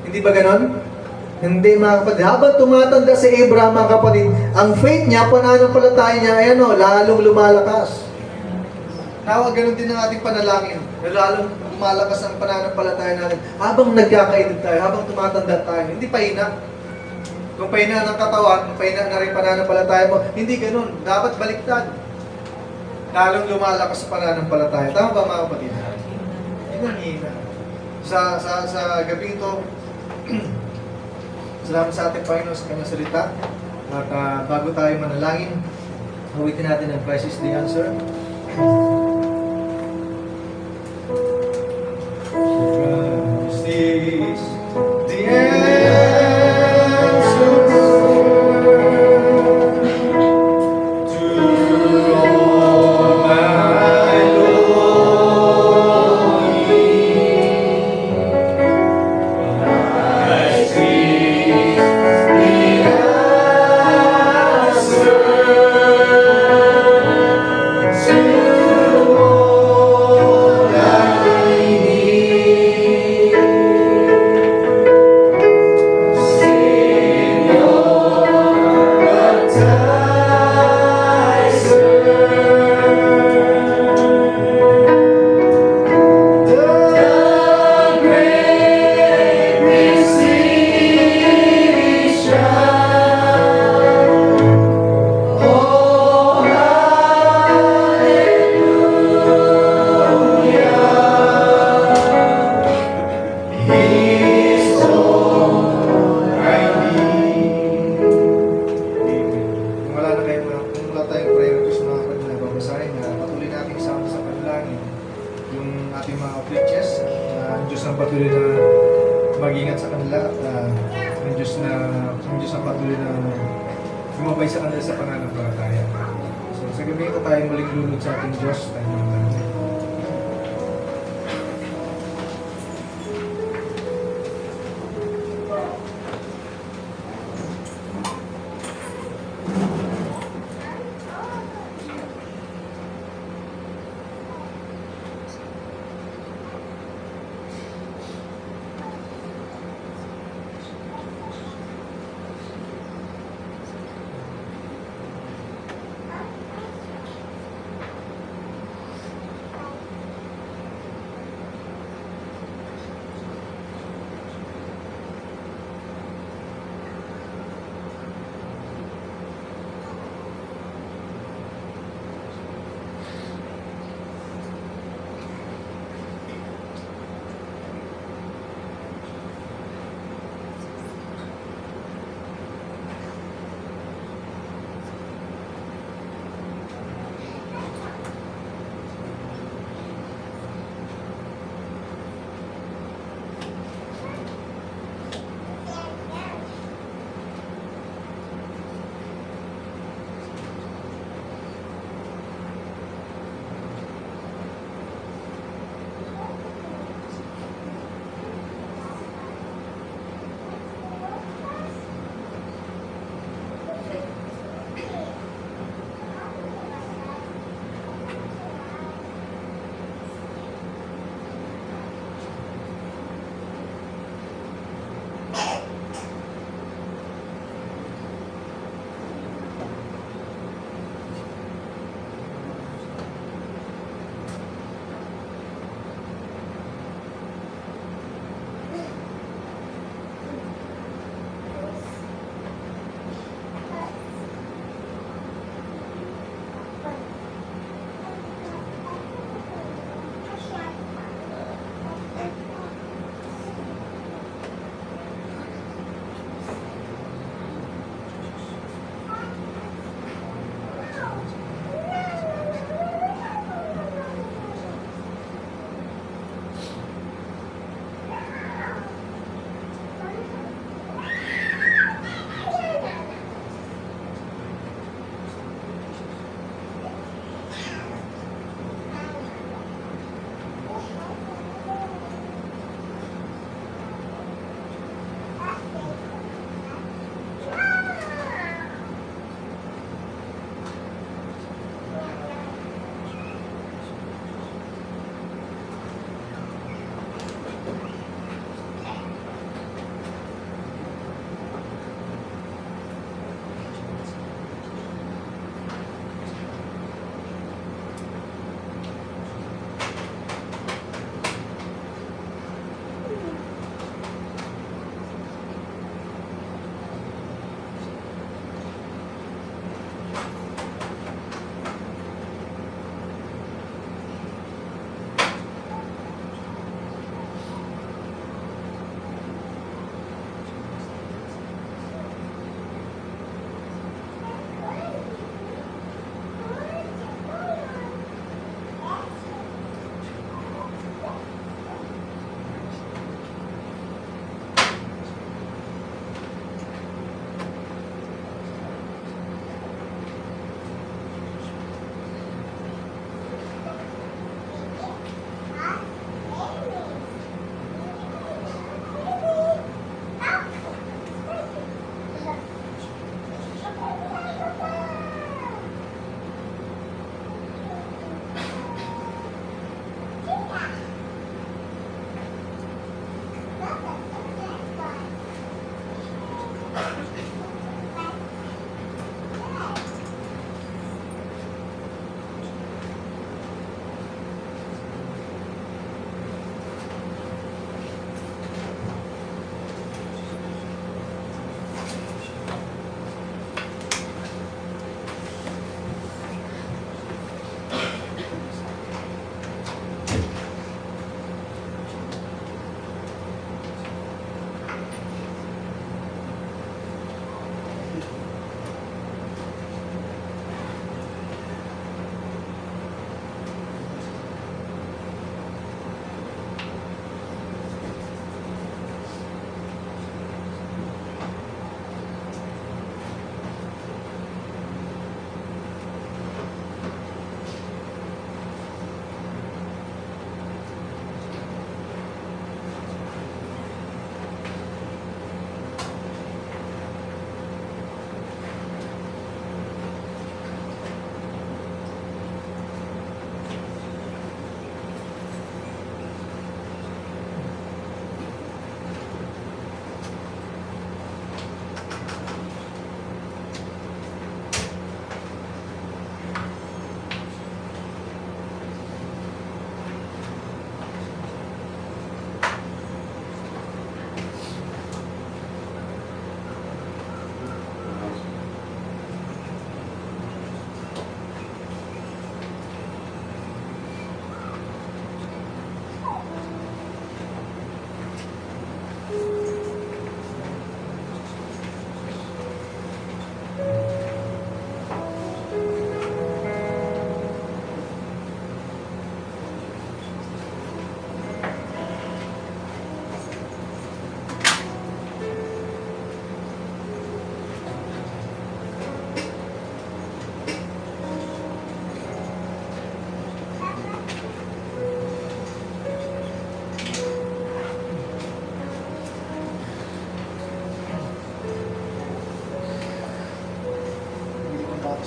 Hindi ba ganon? Hindi, mga kapatid. Habang tumatanda si Abraham, mga kapatid, ang faith niya, pananampalataya niya, ay lalong lumalakas. Nawa, ganon din ang ating panalangin. Lalong lumalakas ang pananampalataya natin. Habang nagkakaedad tayo, habang tumatanda tayo, hindi pahina. Kung pahina ng katawan, pahina na rin pananampalataya mo, hindi ganon. Dapat baliktad. Lalong lumalakas sa pananampalataya. Tama ba, mga kapatid? Hindi hina. Sa gabi ito, salamat sa ating Panginoon sa kanyang salita. At bago tayo manalangin, awitin natin ang Christ is the answer. Christ is the answer to all my longing. Christ is the answer to all I need. Savior, baptizer, the great physician. Oh, hallelujah. He's all I need. Kung wala tayong prayer request, mga kapatid na babasahin, patuloy natin isama sa panalangin yung ating mga preachers. Ang Diyos ang patuloy na mag-ingat sa kanila at ang Diyos ang patuloy na gumabay sa kanila sa pananampalataya. So sa gabi ito tayo muling lulod sa ating Diyos. Tayo manalangin.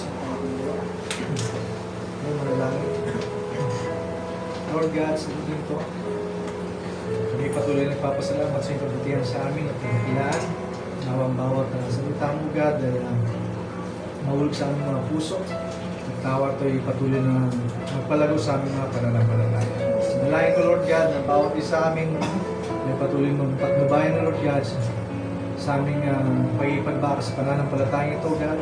Ngayon, manalangin. Lord God, sa muling ito, kami patuloy nagpapasalamat sa iyong kabutihan sa amin at pinakilaan. Nawang bawat salita mo, God, dahil mahulog sa aming mga puso. At tawa ito'y patuloy na magpalago sa aming mga pananampalataya. Nalangin ko, Lord God, na bawat isa aming may patuloy magpatnubayan na, Lord God, sa aming pag-ipagbaka sa pananampalataya ito, God.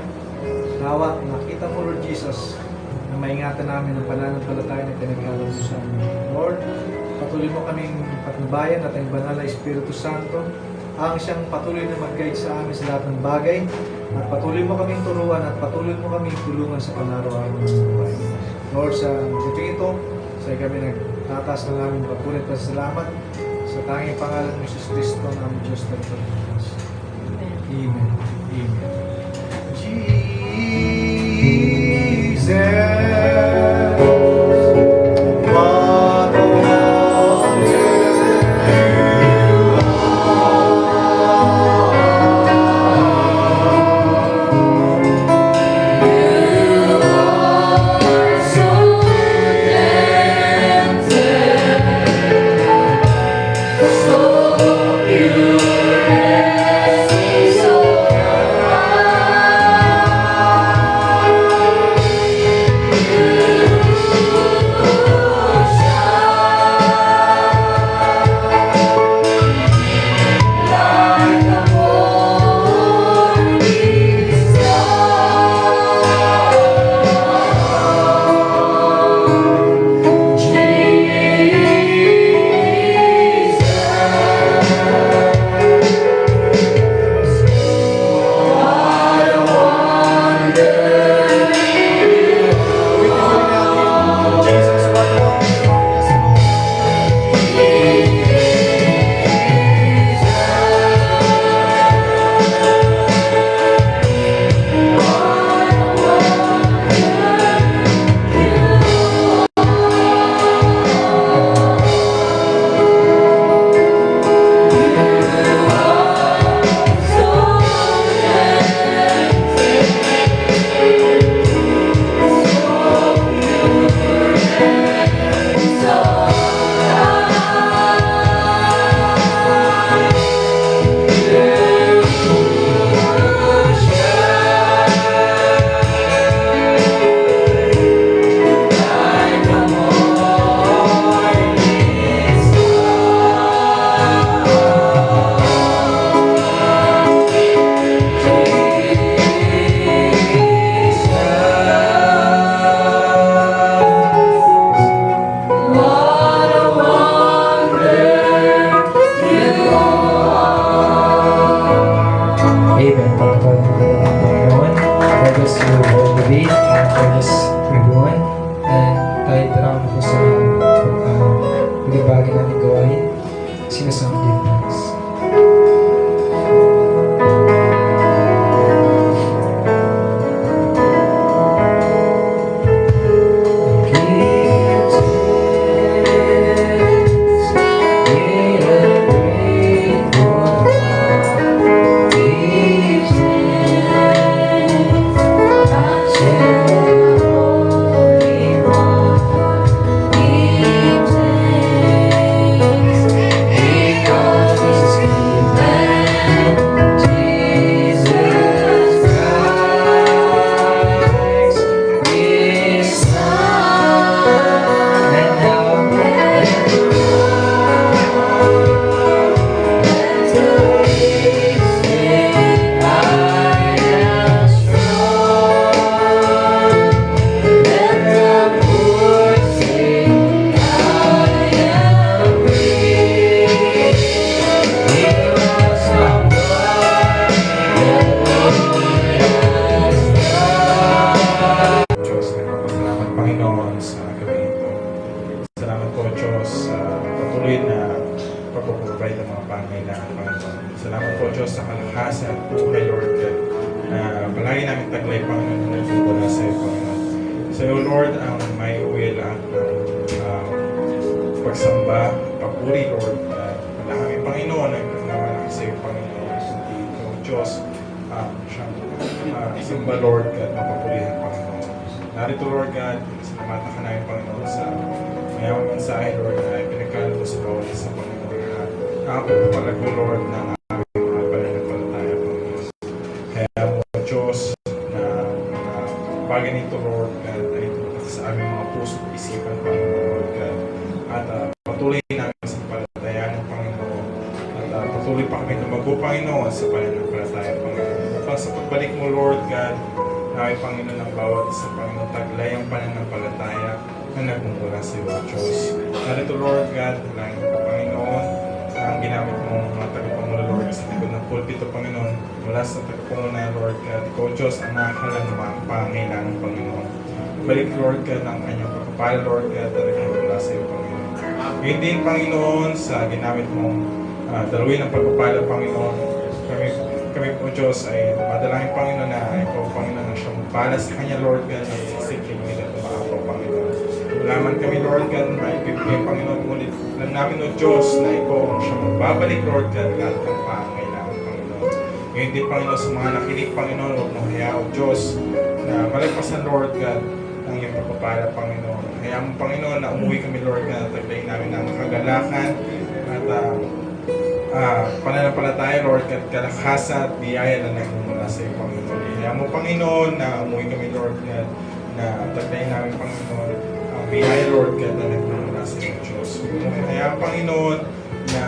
Nawa, nakita mo, Lord Jesus, na maingatan namin ang pananampalataya na pinagkalaw mo sa amin. Lord, patuloy mo kaming patnubayan at ang banal na Espiritu Santo ang siyang patuloy na mag-guide sa amin sa lahat ng bagay at patuloy mo kaming turuan at patuloy mo kaming tulungan sa panaraw-araw ng buhay. Lord, sa gabi ito, sa kami nagtataas ng aming papuri at pasalamat sa tanging pangalan ni Jesus Cristo ng aming Diyos at Panginoon. Amen. Amen. Jesus. Salamat po Diyos sa kalakasan at buhay Lord God na palagi namin taglay Panginoon na mula sa iyo Panginoon. Sa iyo Lord ang may will ang pagsamba, papuri Lord. Wala kami Panginoon ang naman sa iyo Panginoon. Kundi ikaw Diyos siyang samba Lord at mapapurihan Panginoon. narito, Lord God, salamatan ka namin, Panginoon, sa mayamang mensahe, Lord, na pinagkalap mo sa bawat isa, Panginoon, na nakapagpapalag mo, Lord, ng aming mga pananampalataya, Panginoon. Kaya mo, Diyos, na mga bagay nito, Lord God, ay tumataas sa aming mga puso at isipan, Panginoon, Lord God. At patuloy namin sa palataya ng Panginoon. At patuloy pa kami tumago, Panginoon, sa pananampalataya, Panginoon. Upang sa pagbalik mo, Lord God, namin, Panginoon, ang bawat isa, Panginoon, taglay ang pananampalataya na nagmumula sa iyo, Diyos. Narito, Lord God, halangin ko, Panginoon, ang ginamit mong mga tagapanguna, Lord, sa likod ng pulpito, Panginoon, mula sa tagapanguna, Lord God, ikaw, Diyos, ang nakakalang mga pangailangan ng Panginoon. Balik, Lord God, ang kanyang pagpapala, Lord God, na nagmumula sa iyo, Panginoon. Ngayon din, Panginoon, sa ginamit mong dalawin ng pagpapala, Panginoon, kami po, Diyos, ay madalangin, Panginoon, na ikaw, Panginoon, ang siyang magpala sa kanya, Lord God, na sisikling nila tumakapaw, Panginoon. Wala man kami, Lord God, na ipipigay, Panginoon, ngunit alam namin, O Diyos, na ikaw ang siyang magbabalik, Lord God, lahat ng pangailangan, Panginoon. Ngayon din, Panginoon, sa mga nakinig, Panginoon, huwag mong hayaan, O Diyos, na malagpasan, Lord God, ang iyong pagpapala, Panginoon. Hayaan mo, Panginoon, na umuwi kami, Lord God, at taglayin namin ng kagalakan at pananampalataya, Lord, at kalakasan at biyaya na nagmumula sa iyo, Panginoon. Hayaan mo, Panginoon, na umuwi kami, Lord God, na taglayin namin, Panginoon, ang biyaya, Lord God, na nagmumula sa iyo, Diyos. Hayaan, Panginoon, na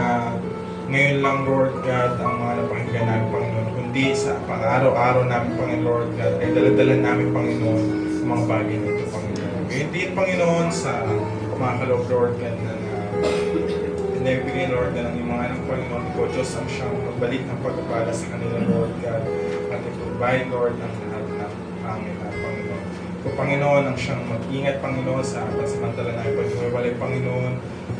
ngayon lang, Lord God, ang mga napakinggan namin, Panginoon, kundi sa pang-araw-araw namin, Panginoon, Lord God, ay daladala namin, Panginoon, ang mga bagay nito, Panginoon. Ngayon din, Panginoon, sa mga kaloob, Lord God, na naibigay, Lord, na ng mga anak, Panginoon, ikaw, Diyos, ang siyang magbalik ng pagpapala sa kanila, Lord God, at i-provide, Lord, ang lahat ng pangailangan, Panginoon. Ikaw, Panginoon, ang siyang mag-ingat, Panginoon, sa pansamantala na ipaghiwalay, Panginoon,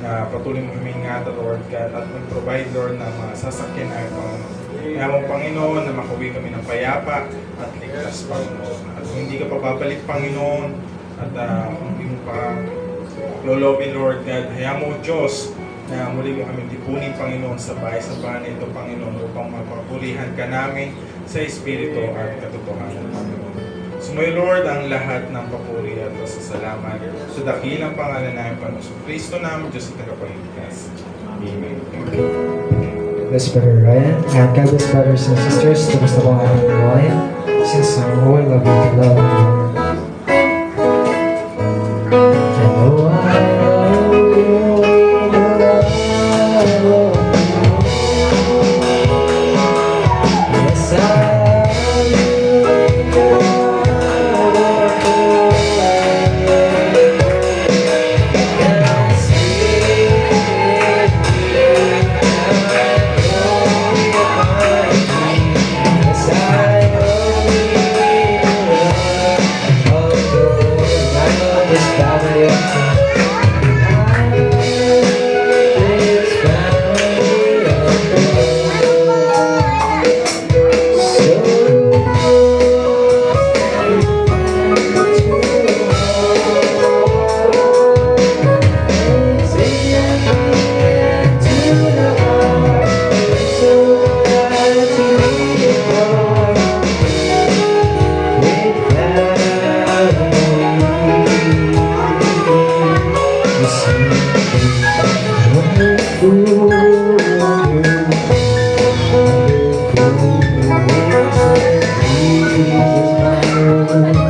na patuloy mo kami ingatan, Lord God, at mag-provide, Lord, ng mga sasakyan namin, Panginoon. Kaya mo, Panginoon, na makauwi kami ng payapa at ligtas, Panginoon. At kung hindi ka pa babalik, Panginoon, at hindi mo pa lolobin, Lord God, hayaan mo, Diyos, na muli mo kami tipunin, Panginoon, sa bahay-sambahan nito, Panginoon, upang mapapulihan ka namin sa Espiritu at katotohanan, Panginoon. Sumayo, Lord, ang lahat ng papuri at pasasalamat sa dakilang pangalan namin, Panginoon. Sa Kristo namin, Diyos at Tagapagligtas. Amen. Bless Brother Ryan. And God bless brothers and sisters. Tapos na po ang ating gawain. Since I'm all love you to love